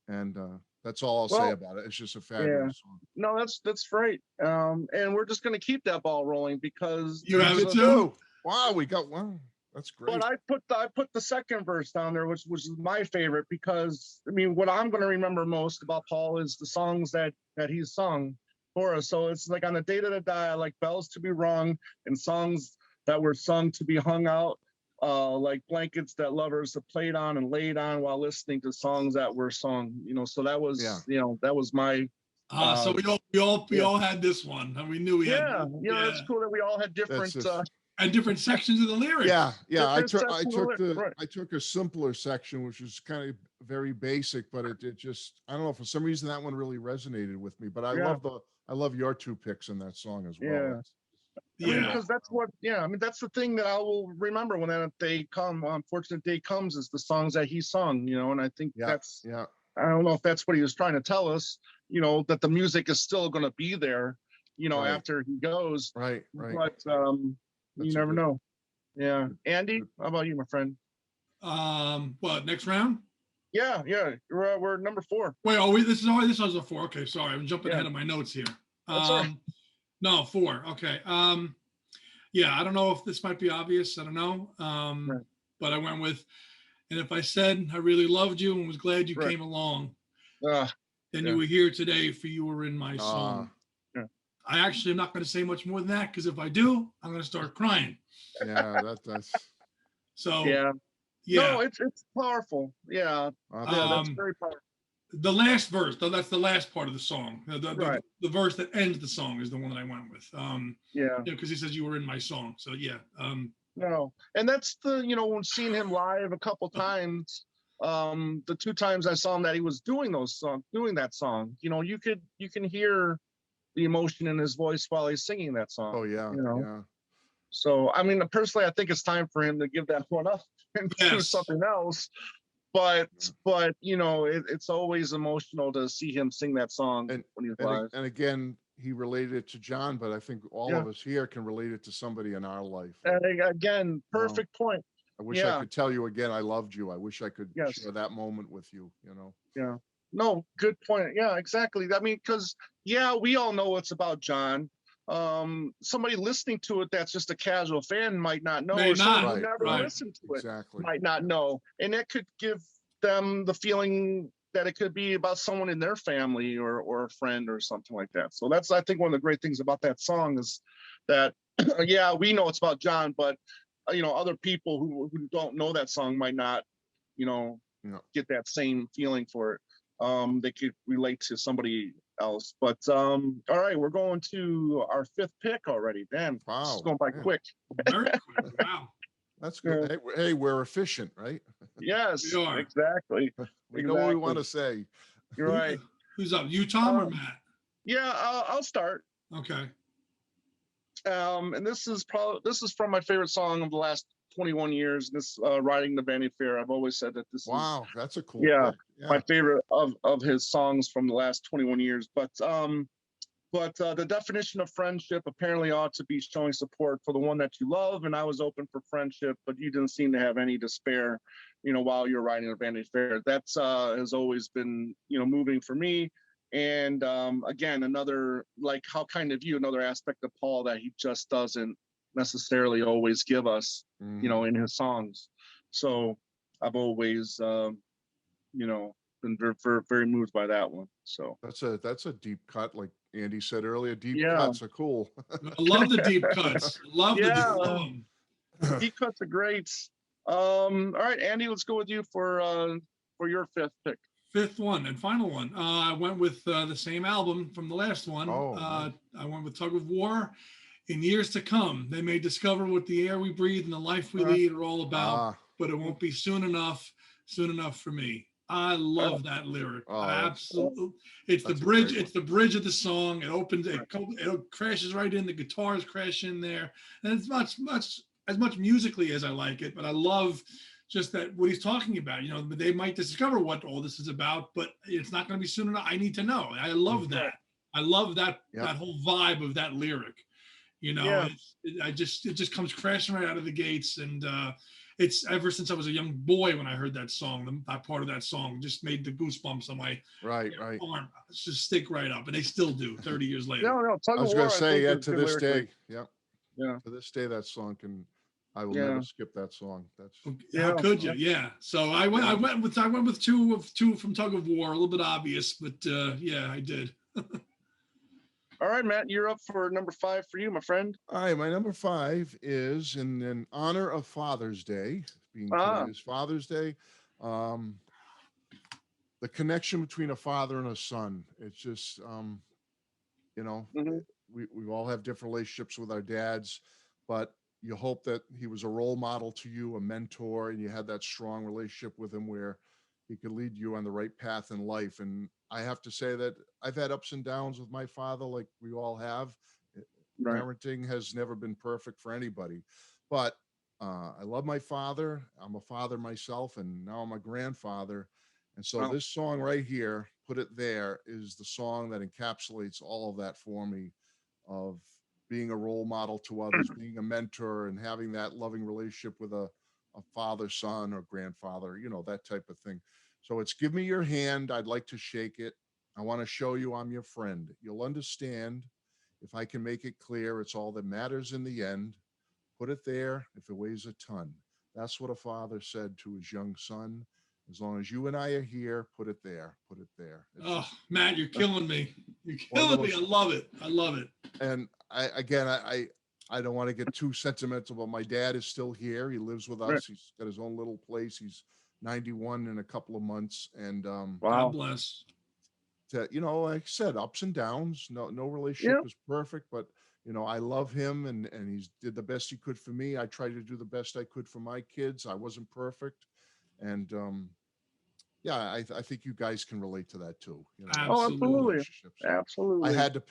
And that's all I'll say about it. It's just a fabulous song. No, that's great. And we're just going to keep that ball rolling because you have it too. Wow, we got one. That's great. But I put the second verse down there, which was my favorite because I mean, what I'm going to remember most about Paul is the songs that he's sung for us. So it's like On the Day That I Die, I like Bells to Be Rung and songs that were sung to be hung out. Like blankets that lovers have played on and laid on while listening to songs that were sung, so that was, that was my. So we all had this one, and we knew we had. It's cool that we all had different. And different sections of the lyrics. Yeah. I took a simpler section, which is kind of very basic, but it just, I don't know, for some reason that one really resonated with me. But I love your two picks in that song as well. Because that's what, that's the thing that I will remember when that day unfortunate day comes, is the songs that he sung, and I think that's, I don't know if that's what he was trying to tell us, that the music is still going to be there, after he goes. Right. But, you never know. Yeah. Andy, how about you, my friend? What, next round? Yeah. We're number 4. Wait, this was a 4. Okay, sorry. I'm jumping ahead of my notes here. No, 4. Okay. I don't know if this might be obvious. I don't know. But I went with, and if I said I really loved you and was glad you came along, then you were here today, for you were in my song. I actually am not going to say much more than that, because if I do, I'm going to start crying. Yeah, that's. So. Yeah. No, it's powerful. Yeah. That's very powerful. The last verse, that's the last part of the song. The verse that ends the song is the one that I went with. Because he says you were in my song. So no, and that's the when seeing him live a couple times, The 2 times I saw him that he was doing that song, you can hear the emotion in his voice while he's singing that song. Oh yeah, yeah. So, I mean, personally, I think it's time for him to give that one up and do something else. But it's always emotional to see him sing that song when he's live. And again, he related it to John, but I think all of us here can relate it to somebody in our life. And again, perfect point. I wish I could tell you again, I loved you. I wish I could share that moment with you, Yeah. No, good point. Yeah, exactly. I mean, because, we all know it's about John. Somebody listening to it that's just a casual fan might not know, or someone who never listened to it might not know. And that could give them the feeling that it could be about someone in their family or a friend or something like that. So that's, I think, one of the great things about that song is that, we know it's about John, but, other people who don't know that song might not, get that same feeling for it. They could relate to somebody else. But all right, we're going to our 5th pick already. Damn, wow, this is going by quick. Very quick. Wow. That's good. Yeah. Hey, we're efficient, right? Yes, exactly. We know what we want to say. You're right. Who's up? You, Tom, or Matt? Yeah, I'll start. Okay. And this is from my favorite song of the last 21 years. This Riding the Vanity Fair. I've always said that this is that's a cool pick. My favorite of his songs from the last 21 years. But the definition of friendship apparently ought to be showing support for the one that you love. And I was open for friendship, but you didn't seem to have any to spare, while you're riding the Vanity Fair. That's has always been, moving for me. And again, another, like How Kind of You, another aspect of Paul that he just doesn't necessarily always give us, in his songs. So I've always, been very, very, very moved by that one. So that's a deep cut, like Andy said earlier. Deep cuts are cool. I love the deep cuts. Love the deep cuts are great. All right, Andy, let's go with you for your 5th pick. 5th one and final one. I went with the same album from the last one. I went with Tug of War. In years to come, they may discover what the air we breathe and the life we lead are all about, but it won't be soon enough for me. I love that lyric. Absolutely. It's the bridge. It's the bridge of the song. It opens, it crashes right in. The guitars crash in there. And it's as much musically as I like it, but I love just that what he's talking about. They might discover what all this is about, but it's not going to be soon enough. I need to know. I love that. I love that whole vibe of that lyric. It just comes crashing right out of the gates. And it's ever since I was a young boy when I heard that song, that part of that song just made the goosebumps on my arm just stick right up. And they still do 30 years later. No, I was going to say, to this day. Yeah. To this day, that song I will never skip that song. How could you? Yeah. So I went with two from Tug of War, a little bit obvious, but I did. All right, Matt, you're up for number 5 for you, my friend. All right, my number 5 is in honor of Father's Day, being today is Father's Day. The connection between a father and a son. It's just, we all have different relationships with our dads, but you hope that he was a role model to you, a mentor, and you had that strong relationship with him where he could lead you on the right path in life. And I have to say that I've had ups and downs with my father, like we all have. Parenting has never been perfect for anybody, but I love my father. I'm a father myself, and now I'm a grandfather. And so this song right here, Put It There, is the song that encapsulates all of that for me, of being a role model to others, being a mentor, and having that loving relationship with a father, son, or grandfather, that type of thing. So it's give me your hand. I'd like to shake it. I want to show you I'm your friend. You'll understand if I can make it clear. It's all that matters in the end. Put it there if it weighs a ton. That's what a father said to his young son. As long as you and I are here, put it there. Put it there. Matt, you're killing me. You're killing me. I love it. I love it. And I don't want to get too sentimental, but my dad is still here. He lives with us. He's got his own little place. He's 91 in a couple of months. And God bless. Like I said, ups and downs. No relationship is perfect, but I love him, and he's did the best he could for me. I tried to do the best I could for my kids. I wasn't perfect. And yeah, I think you guys can relate to that too. You know, Oh, absolutely. relationships. Absolutely. I had to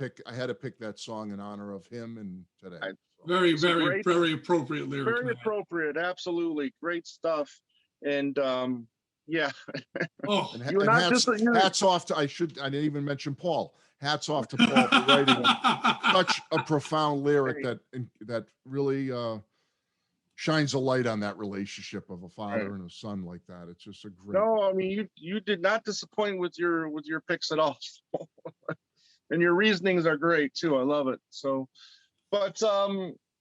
pick that song in honor of him and today. Very, very appropriate lyric. Very appropriate. Absolutely. Great stuff. And yeah. Oh, and hats off to, I didn't even mention Paul. Hats off to Paul for writing such a profound lyric that really shines a light on that relationship of a father and a son like that. It's just a great. No, I mean you did not disappoint with your picks at all. And your reasonings are great too. I love it. So, but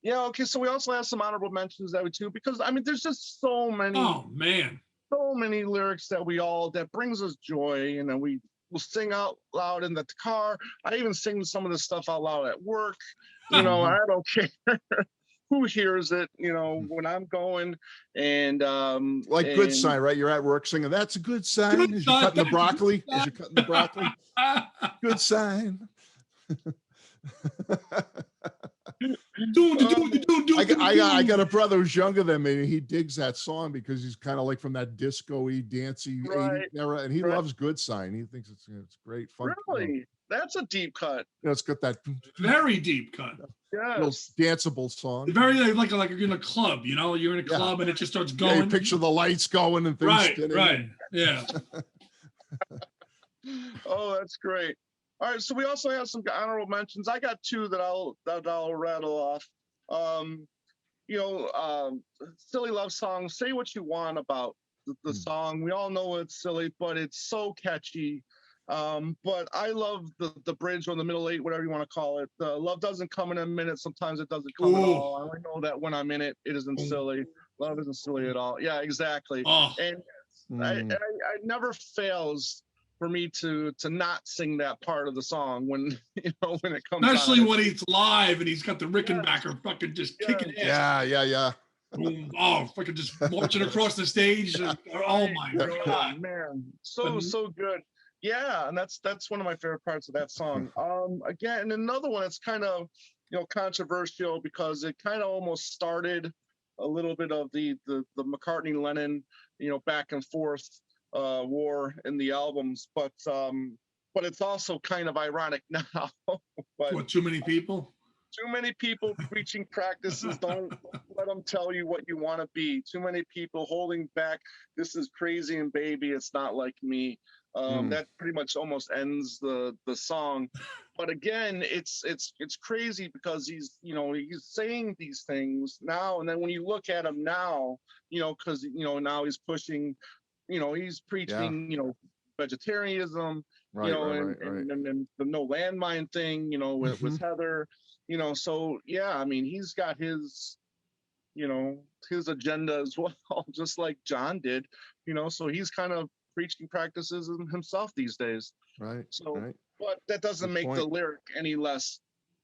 yeah, okay. So we also have some honorable mentions that we too, because I mean there's just so many. Oh man. So many lyrics that brings us joy, and then we'll sing out loud in the car. I even sing some of the stuff out loud at work. You know, I don't care who hears it, you know, when I'm going. And like Good Sign, right? You're at work singing, that's a good sign. As you're cutting the broccoli. Good sign. I got a brother who's younger than me, and he digs that song because he's kind of like from that disco-y, dancey 80s era, and he loves Good Sign. He thinks it's great fun. Really? That's a deep cut. You know, it's got that very deep cut. Yes. Danceable song. Very like you're in a club, you know, you're in a club and it just starts going. Yeah, you picture the lights going and things spinning. Right. Yeah. Oh, that's great. All right, so we also have some honorable mentions. I got two that I'll rattle off. You know, silly love song. Say what you want about the song. We all know it's silly, but it's so catchy. But I love the bridge or the middle eight, whatever you want to call it. The love doesn't come in a minute. Sometimes it doesn't come at all. I only know that when I'm in it, it isn't silly. Love isn't silly at all. Yeah, exactly. And I never fails for me to not sing that part of the song when when it comes. Especially when he's live and he's got the Rickenbacker fucking just kicking ass. Yeah. Oh, fucking just marching across the stage. Oh my God, man, so good. Yeah, and that's one of my favorite parts of that song. Again, another one that's kind of controversial because it kind of almost started a little bit of the McCartney Lennon back and forth war in the albums, but it's also kind of ironic now. But what, too many people? Too many people preaching practices. Don't let them tell you what you want to be. Too many people holding back. This is crazy and baby, it's not like me. That pretty much almost ends the song. But again, it's crazy because he's saying these things now, and then when you look at him now, because now he's pushing, he's preaching, vegetarianism, and the no landmine thing, with Heather, so yeah, I mean, he's got his agenda as well, just like John did, so he's kind of preaching practices himself these days. Right. So, but that doesn't make the lyric any less,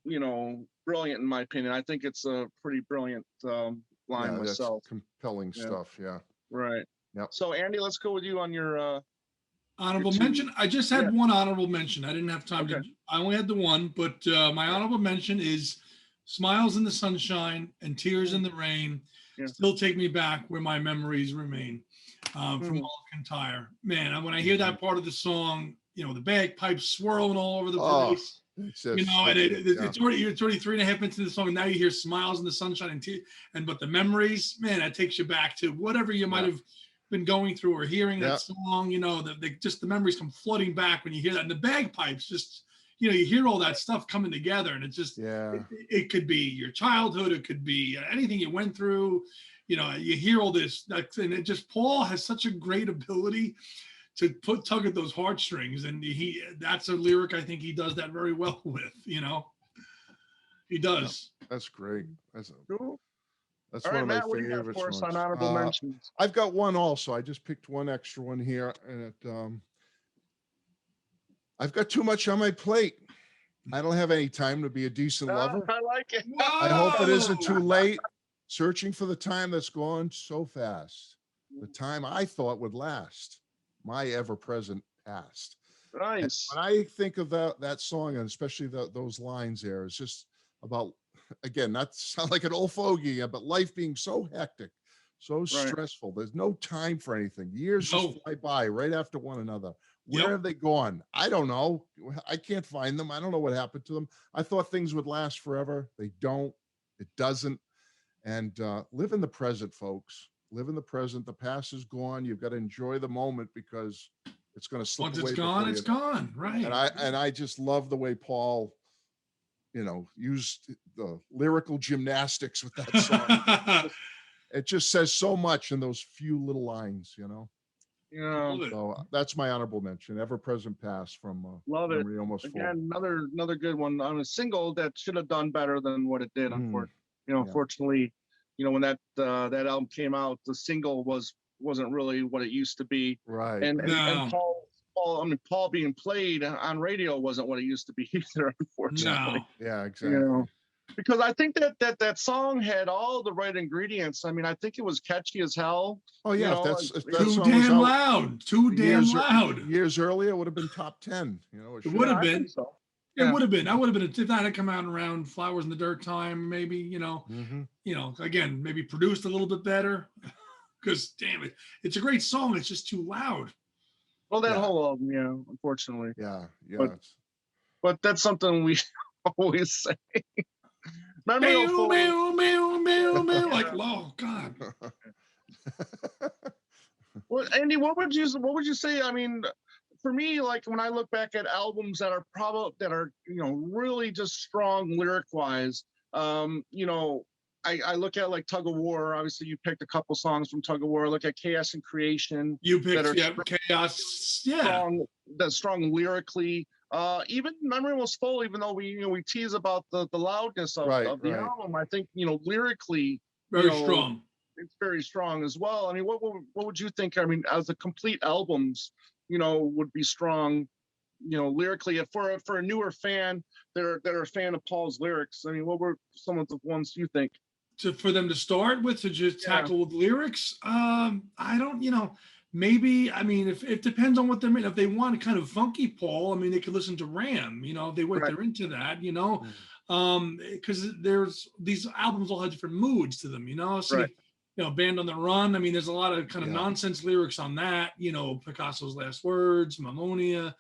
brilliant in my opinion. I think it's a pretty brilliant line myself. Compelling stuff. Yeah. Right. Yep. So Andy, let's go with you on your honorable mention. I just had one honorable mention. I didn't have time to. I only had the one, but my honorable mention is "Smiles in the Sunshine and Tears in the Rain." Still take me back where my memories remain. From All Kintyre. Man, when I hear that part of the song, the bagpipes swirling all over the place. And it's already 3.5 minutes into the song, and now you hear "Smiles in the Sunshine" and tears, but the memories, man, that takes you back to whatever you might have been going through or hearing that song. The memories come flooding back when you hear that, and the bagpipes just. You hear all that stuff coming together, and it's just it could be your childhood, it could be anything you went through. You hear all this, and it just Paul has such a great ability to tug at those heartstrings, and that's a lyric I think he does that very well with. He does. That's great. That's cool. That's one of my favorite songs. On honorable mentions. I've got one also. I just picked one extra one here, and I've got too much on my plate. I don't have any time to be a decent lover. I like it. I hope it isn't too late. Searching for the time that's gone so fast. The time I thought would last. My ever-present past. Nice. And when I think of that song, and especially those lines there, it's just about, again, not sound like an old fogey, but life being so hectic, so stressful. There's no time for anything. Years just fly by right after one another. Where have they gone? I don't know. I can't find them. I don't know what happened to them. I thought things would last forever. They don't. It doesn't. And live in the present, folks. Live in the present. The past is gone. You've got to enjoy the moment because it's going to slip away. Once it's gone, it's gone. Right. And I just love the way Paul, used the lyrical gymnastics with that song. It just says so much in those few little lines, Yeah. So that's my honorable mention, Ever Present Past from Love it. Almost Again, another good one on a single that should have done better than what it did. Unfortunately, when that album came out, the single wasn't really what it used to be. Right. And Paul being played on radio wasn't what it used to be either, unfortunately. No. Yeah, exactly. Because I think that song had all the right ingredients. I mean, I think it was catchy as hell. Oh yeah, too damn loud. Too damn loud. Years earlier, it would have been top 10. It would have been. So. It would have been. I would have been if that had come out around Flowers in the Dirt time. Maybe again, maybe produced a little bit better. Because damn it, it's a great song. It's just too loud. Well, that whole album, unfortunately. Yeah. But that's something we always say. Like, oh God. Well, Andy, what would you say? I mean, for me, like when I look back at albums that are really just strong lyric wise, I look at like Tug of War. Obviously, you picked a couple songs from Tug of War. I look at Chaos and Creation. You picked Chaos, strong lyrically. Even Memory Was Full, even though we tease about the loudness of the album, I think lyrically very strong. It's very strong as well. I mean, what would you think? I mean, as a complete albums, would be strong, lyrically for a newer fan that are a fan of Paul's lyrics. I mean, what were some of the ones you think? For them to start with, to just tackle with lyrics, I don't, maybe, I mean, if it depends on what they're in. If they want kind of funky Paul, I mean, they could listen to Ram, they're into that, because there's these albums all have different moods to them, so Band on the Run, I mean, there's a lot of kind of nonsense lyrics on that, Picasso's Last Words, Mammonia,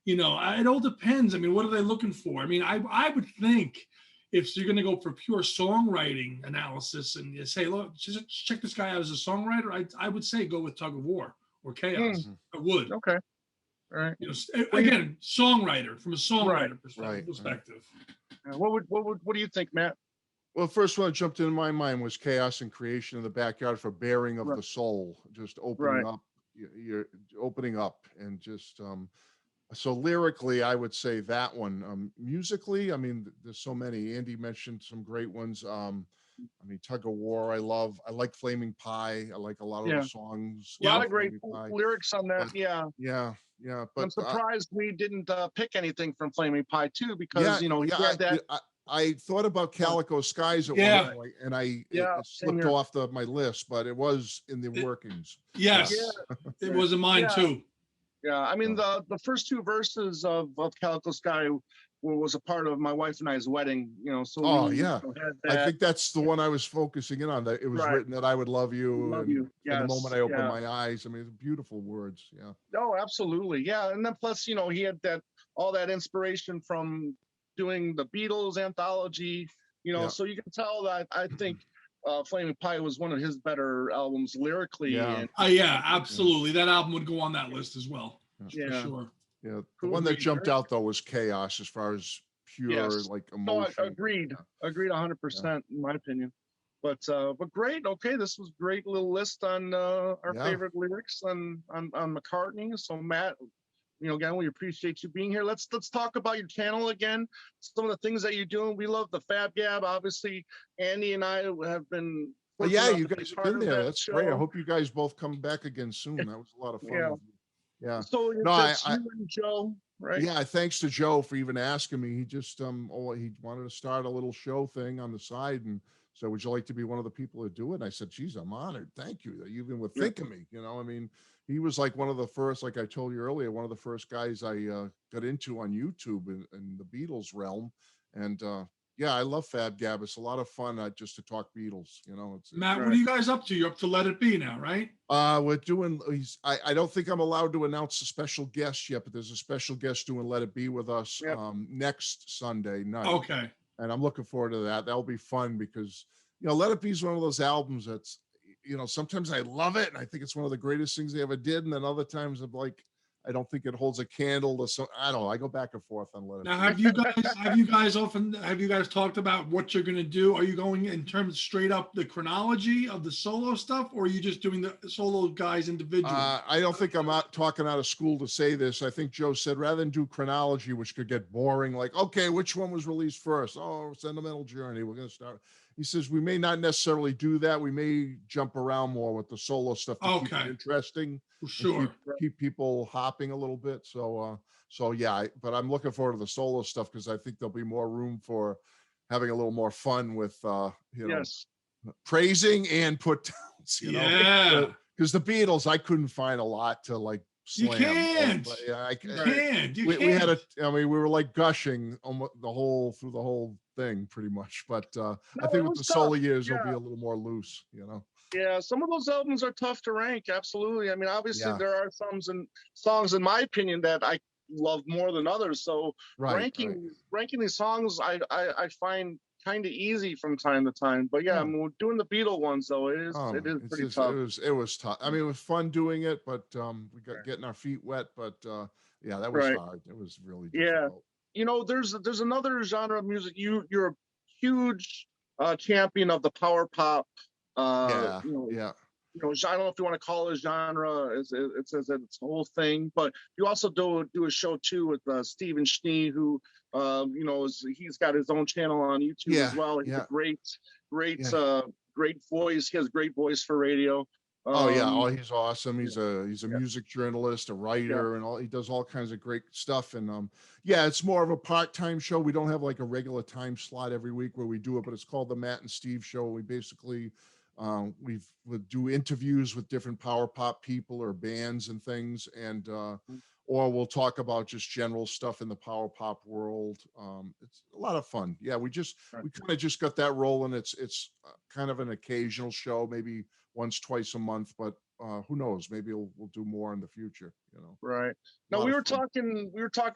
it all depends. I mean, what are they looking for? I mean, I would think if you're going to go for pure songwriting analysis and you say, look, just check this guy out as a songwriter, I would say go with Tug of War or Chaos. I would. Okay. All right. Again, songwriter from a songwriter perspective. What do you think, Matt? Well, the first one that jumped into my mind was Chaos and Creation in the Backyard for Bearing of the Soul, just opening up. You're opening up and just so lyrically, I would say that one. Musically, I mean, there's so many. Andy mentioned some great ones. I mean, Tug of War, I like Flaming Pie. I like a lot of the songs. A lot of great lyrics on that. But I'm surprised we didn't pick anything from Flaming Pie too, because he had that. I thought about Calico Skies at one point, and it slipped off my list, but it was in the workings. Yes, it was in mine too. Yeah, I mean the first two verses of Calico Sky was a part of my wife and I's wedding. So I think that's the one I was focusing in on. That it was written that I would love you. The moment I opened my eyes. I mean, it's beautiful words. Yeah. Oh, absolutely. Yeah, and then plus he had all that inspiration from doing the Beatles anthology. So you can tell that I think Flaming Pie was one of his better albums lyrically. Absolutely. That album would go on that list as well. For sure. Yeah. The one that jumped out though was Chaos, as far as pure like emotion. No, agreed 100% in my opinion. But great. Okay, this was a great little list on our favorite lyrics on McCartney. So Matt, again, we appreciate you being here. Let's talk about your channel again. Some of the things that you're doing. We love the Fab Gab. Obviously, Andy and I have been. You guys have been there. That's great. I hope you guys both come back again soon. That was a lot of fun. Yeah. So that's you and Joe, right? Yeah. Thanks to Joe for even asking me. He just he wanted to start a little show thing on the side and said, "Would you like to be one of the people that do it?" And I said, "Geez, I'm honored. Thank you that you even would think of me." I mean. He was like one of the first, like I told you earlier, one of the first guys I got into on YouTube in the Beatles realm. And, Yeah, I love Fab Gab. It's a lot of fun just to talk Beatles. You know, Matt, what are you guys up to? You're up to Let It Be now, right? We're doing. I don't think I'm allowed to announce a special guest yet, but there's a special guest doing Let It Be with us next Sunday night. Okay. And I'm looking forward to that. That'll be fun because, you know, Let It Be is one of those albums that's, you know, sometimes I love it and I think it's one of the greatest things they ever did, and then other times I'm like, I don't think it holds a candle to some. I don't know. I go back and forth on Let It Be. Now, have you guys talked about what you're going to do? Are you going in terms straight up the chronology of the solo stuff, or are you just doing the solo guys individually? I don't think I'm out talking out of school to say this. I think Joe said rather than do chronology, which could get boring, like, okay, which one was released first? Oh, Sentimental Journey. We're going to start. He says we may not necessarily do that. We may jump around more with the solo stuff to keep it interesting. Sure. Keep people hopping a little bit. So yeah, but I'm looking forward to the solo stuff because I think there'll be more room for having a little more fun with, you know, praising and put downs, you know, because the Beatles, I couldn't find a lot to like slam. You can't. But, yeah, I can't. We had we were like gushing through the whole thing pretty much. But I think with the solo years, it'll be a little more loose, you know. Yeah, some of those albums are tough to rank. Absolutely. I mean, obviously there are songs in my opinion that I love more than others. So ranking these songs, I find kind of easy from time to time. But yeah, I mean, we're doing the Beatle ones though. It is pretty tough. It was tough. I mean, it was fun doing it, but we got getting our feet wet. But yeah, that was hard. It was really difficult. You know, there's another genre of music. You're a huge champion of the power pop. You know, I don't know if you want to call it a genre. It's a whole thing, but you also do a show too with Stephen Schnee, who you know he's got his own channel on YouTube as well. He's a great voice. He has a great voice for radio. He's awesome. He's a music journalist, a writer, and all. He does all kinds of great stuff. And it's more of a part-time show. We don't have like a regular time slot every week where we do it, but it's called the Matt and Steve Show. We basically we do interviews with different power pop people or bands and things, and or we'll talk about just general stuff in the power pop world. It's a lot of fun. Yeah, we kind of just got that rolling. It's kind of an occasional show, maybe once, twice a month, but who knows? Maybe we'll do more in the future. You know. Right. Now we were talking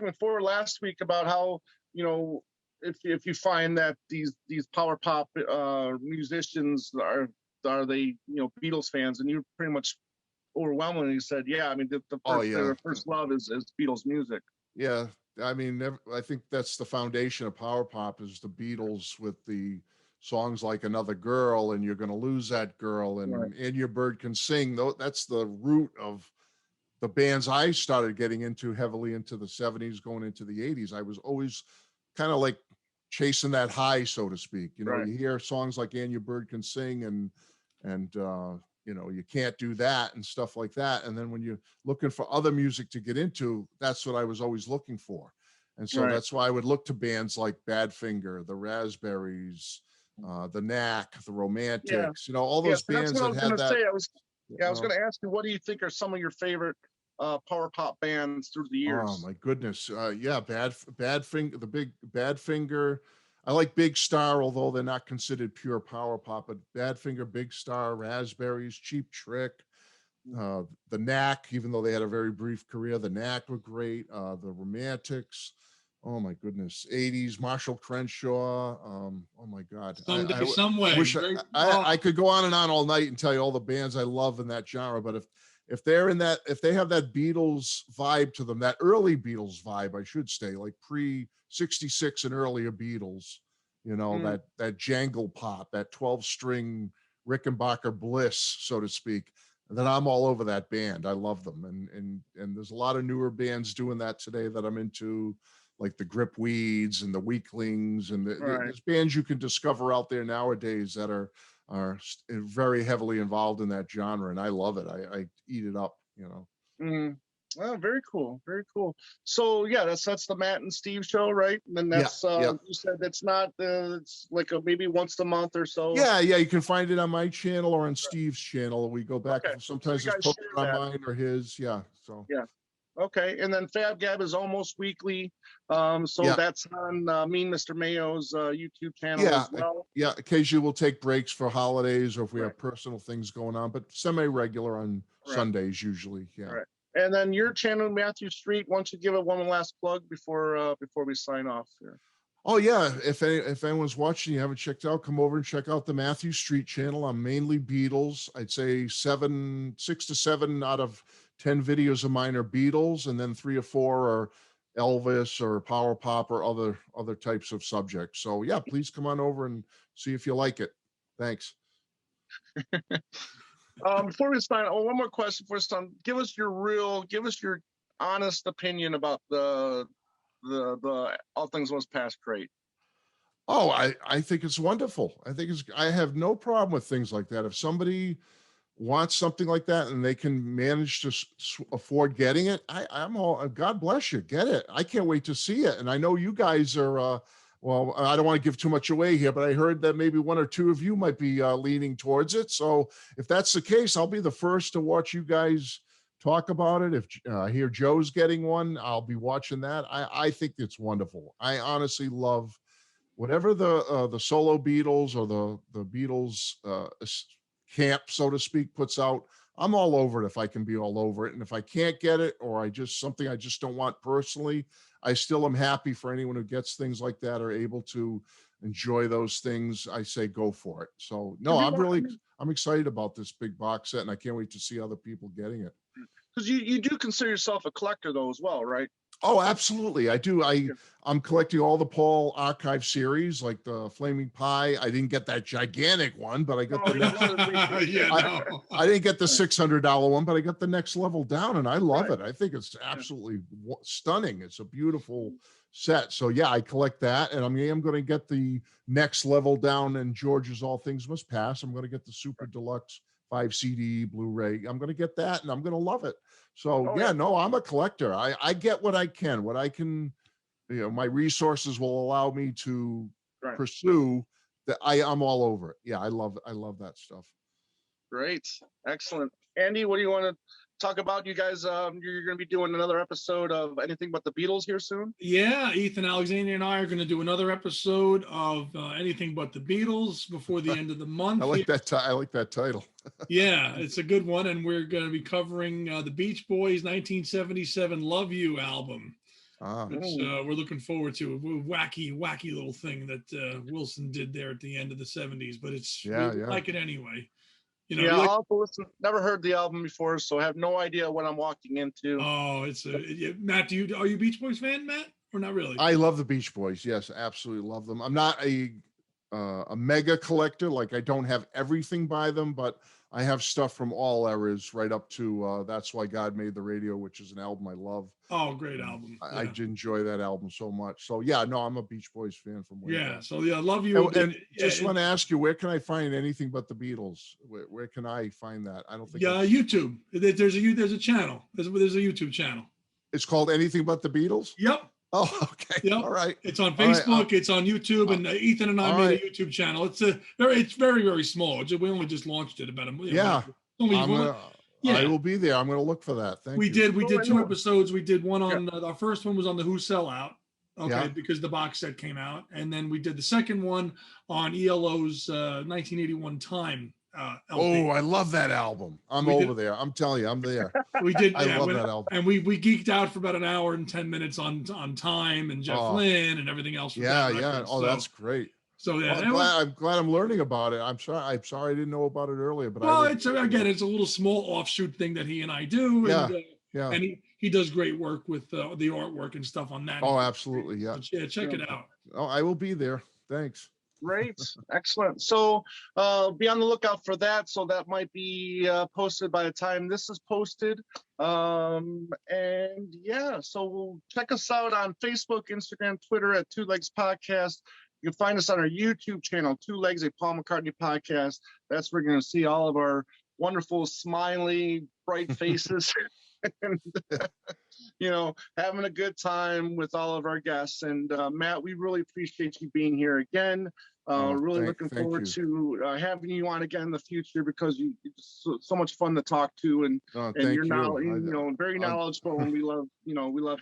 before last week about how, you know, if you find that these power pop musicians are they, you know, Beatles fans, and you pretty much overwhelmingly said, yeah, I mean, their first love is Beatles music. Yeah, I mean, I think that's the foundation of power pop is the Beatles with the songs like Another Girl and You're Gonna Lose That Girl and Your Bird Can Sing. That's the root of the bands I started getting into heavily into the 70s, going into the 80s. I was always kind of like chasing that high, so to speak. You know, you hear songs like And Your Bird Can Sing and you know, You Can't Do That and stuff like that. And then when you're looking for other music to get into, that's what I was always looking for. And so that's why I would look to bands like Badfinger, the Raspberries, the Knack, the Romantics, you know, all those bands that had that. I was going to ask you, what do you think are some of your favorite power pop bands through the years? Oh my goodness. Badfinger, the big Badfinger. I like Big Star, although they're not considered pure power pop, but Badfinger, Big Star, Raspberries, Cheap Trick, the Knack, even though they had a very brief career, the Knack were great. The Romantics, oh my goodness, 80s, Marshall Crenshaw, oh my God. Someday, some way. I could go on and on all night and tell you all the bands I love in that genre, but if they have that Beatles vibe to them, that early Beatles vibe, I should say, like pre-66 and earlier Beatles, you know, that jangle pop, that 12-string Rickenbacker bliss, so to speak, then I'm all over that band. I love them. And there's a lot of newer bands doing that today that I'm into, like the Grip Weeds and the Weaklings, and there's bands you can discover out there nowadays that are very heavily involved in that genre, and I love it. I eat it up, you know. Oh, very cool, very cool. So yeah, that's the Matt and Steve show, right? And that's you said that's not it's like maybe once a month or so. Yeah, you can find it on my channel or on Steve's channel. We go back sometimes it's posted on mine or his. So Okay, and then Fab Gab is almost weekly. So Yeah. that's on Mean Mr. Mayo's YouTube channel Yeah, as well. yeah. Occasionally we'll take breaks for holidays or if we Right. have personal things going on, but semi-regular on Right. Sundays usually. Yeah. Right. And then your channel, Matthew Street. Why don't you give it one last plug before we sign off here? Oh yeah, if anyone's watching, you haven't checked out, come over and check out the Matthew Street channel. I'm mainly Beatles. I'd say 6 to 7 out of 10 videos of mine are Beatles, and then 3 or 4 are Elvis or power pop or other types of subjects. So yeah, please come on over and see if you like it. Thanks. Before we sign, one more question for Son. Give us your honest opinion about the All Things Must Pass crate. Oh, I think it's wonderful. I have no problem with things like that. If somebody wants something like that and they can manage to afford getting it, I'm all, God bless you, get it. I can't wait to see it. And I know you guys are, well, I don't want to give too much away here, but I heard that maybe 1 or 2 of you might be leaning towards it. So if that's the case, I'll be the first to watch you guys talk about it. If I hear Joe's getting one, I'll be watching that. I think it's wonderful. I honestly love whatever the solo Beatles or the Beatles camp, so to speak, puts out. I'm all over it if I can be all over it. And if I can't get it, or something I just don't want personally, I still am happy for anyone who gets things like that or able to enjoy those things. I say go for it. So no, I'm excited about this big box set, and I can't wait to see other people getting it. Because you do consider yourself a collector though as well, right? Oh, absolutely. I do. I'm collecting all the Paul archive series, like the Flaming Pie. I didn't get that gigantic one, but I got I didn't get the $600 one, but I got the next level down, and I love it. I think it's absolutely stunning. It's a beautiful set. So yeah, I collect that, and I'm going to get the next level down in George's All Things Must Pass. I'm going to get the Super Deluxe 5 CD Blu-ray. I'm going to get that, and I'm going to love it. So no, I'm a collector. I get what I can, my resources will allow me to pursue that. I'm all over it. Yeah, I love that stuff. Great. Excellent. Andy, what do you want to talk about? You guys, you're going to be doing another episode of Anything But the Beatles here soon? Yeah, Ethan Alexander and I are going to do another episode of Anything But the Beatles before the end of the month. I like that title. Yeah, it's a good one, and we're going to be covering the Beach Boys' 1977 "Love You" album. We're looking forward to a wacky little thing that Wilson did there at the end of the 70s, but we like it anyway. I'll have to listen. Never heard the album before, so I have no idea what I'm walking into. Oh, Matt, are you Beach Boys fan, Matt, or not really? I love the Beach Boys. Yes, absolutely love them. I'm not a mega collector. Like, I don't have everything by them, but I have stuff from all eras right up to That's Why God Made the Radio, which is an album I love. Oh, great album. I did enjoy that album so much. So yeah, no, I'm a Beach Boys fan from way back. So yeah, Love You. And just want to ask you, where can I find Anything But the Beatles? Where can I find that? I don't think. YouTube. There's a channel. There's a YouTube channel. It's called Anything But the Beatles? Yep. Oh, okay. Yep. All right. It's on Facebook. It's on YouTube, and Ethan and I made a YouTube channel. It's very, very small. We only just launched it about a month. Yeah. I will be there. I'm going to look for that. Thank you. We did 2 episodes. We did one on our first one was on the Who Sell Out. Okay, because the box set came out, and then we did the second one on ELO's 1981 Time. Oh, I love that album. I'm over there. I'm telling you, I'm there. We did. I love that album. And we geeked out for about an hour and 10 minutes on Time and Jeff Lynne and everything else. Yeah. Oh, that's great. So yeah, I'm glad I'm learning about it. I'm sorry I didn't know about it earlier. But it's a little small offshoot thing that he and I do. And he does great work with the artwork and stuff on that. Oh, absolutely. Yeah. So, check it out. Oh, I will be there. Thanks. Great. Excellent. So be on the lookout for that. So that might be posted by the time this is posted. So we'll check us out on Facebook, Instagram, Twitter at Two Legs Podcast. You can find us on our YouTube channel, Two Legs, a Paul McCartney podcast. That's where you're going to see all of our wonderful, smiley, bright faces. And, having a good time with all of our guests. And Matt, we really appreciate you being here again. Really looking forward to having you on again in the future, because you're so much fun to talk to, and you're very knowledgeable, and we love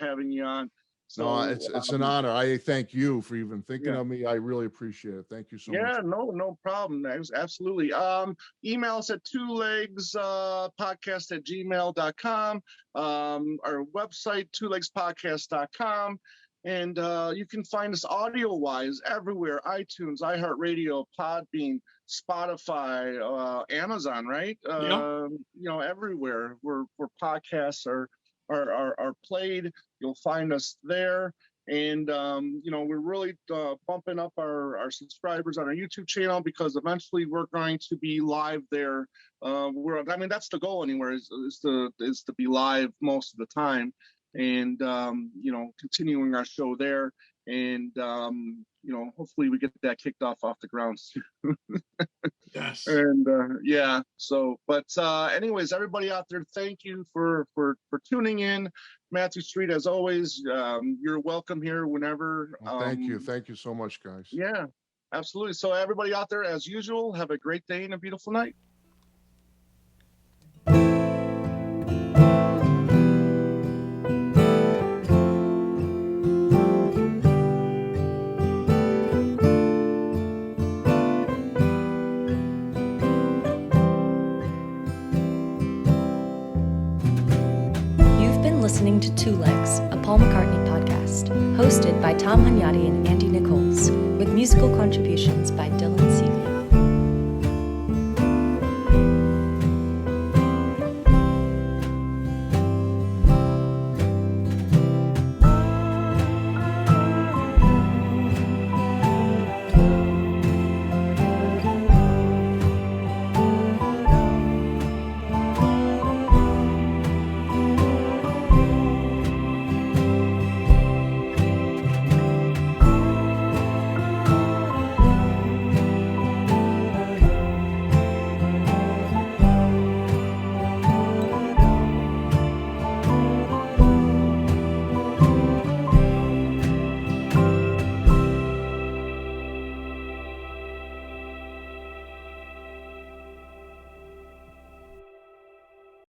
having you on. So it's an honor. I thank you for even thinking of me. I really appreciate it. Thank you so much. Yeah, no problem. Absolutely. Email us at twolegspodcast@gmail.com. Our website, twolegspodcast.com. And you can find us audio-wise everywhere: iTunes, iHeartRadio, Podbean, Spotify, Amazon, right? Everywhere where podcasts are played, you'll find us there. And we're really bumping up our subscribers on our YouTube channel, because eventually we're going to be live there. That's the goal anywhere, is to be live most of the time. And continuing our show there, and hopefully we get that kicked off the ground soon. Yes. And anyways, everybody out there, thank you for tuning in. Matthew Street, as always, you're welcome here whenever. Thank you so much, guys. Yeah, absolutely. So everybody out there, as usual, have a great day and a beautiful night. Listening to Two Legs, a Paul McCartney podcast, hosted by Tom Hunyadi and Andy Nichols, with musical contributions by Dylan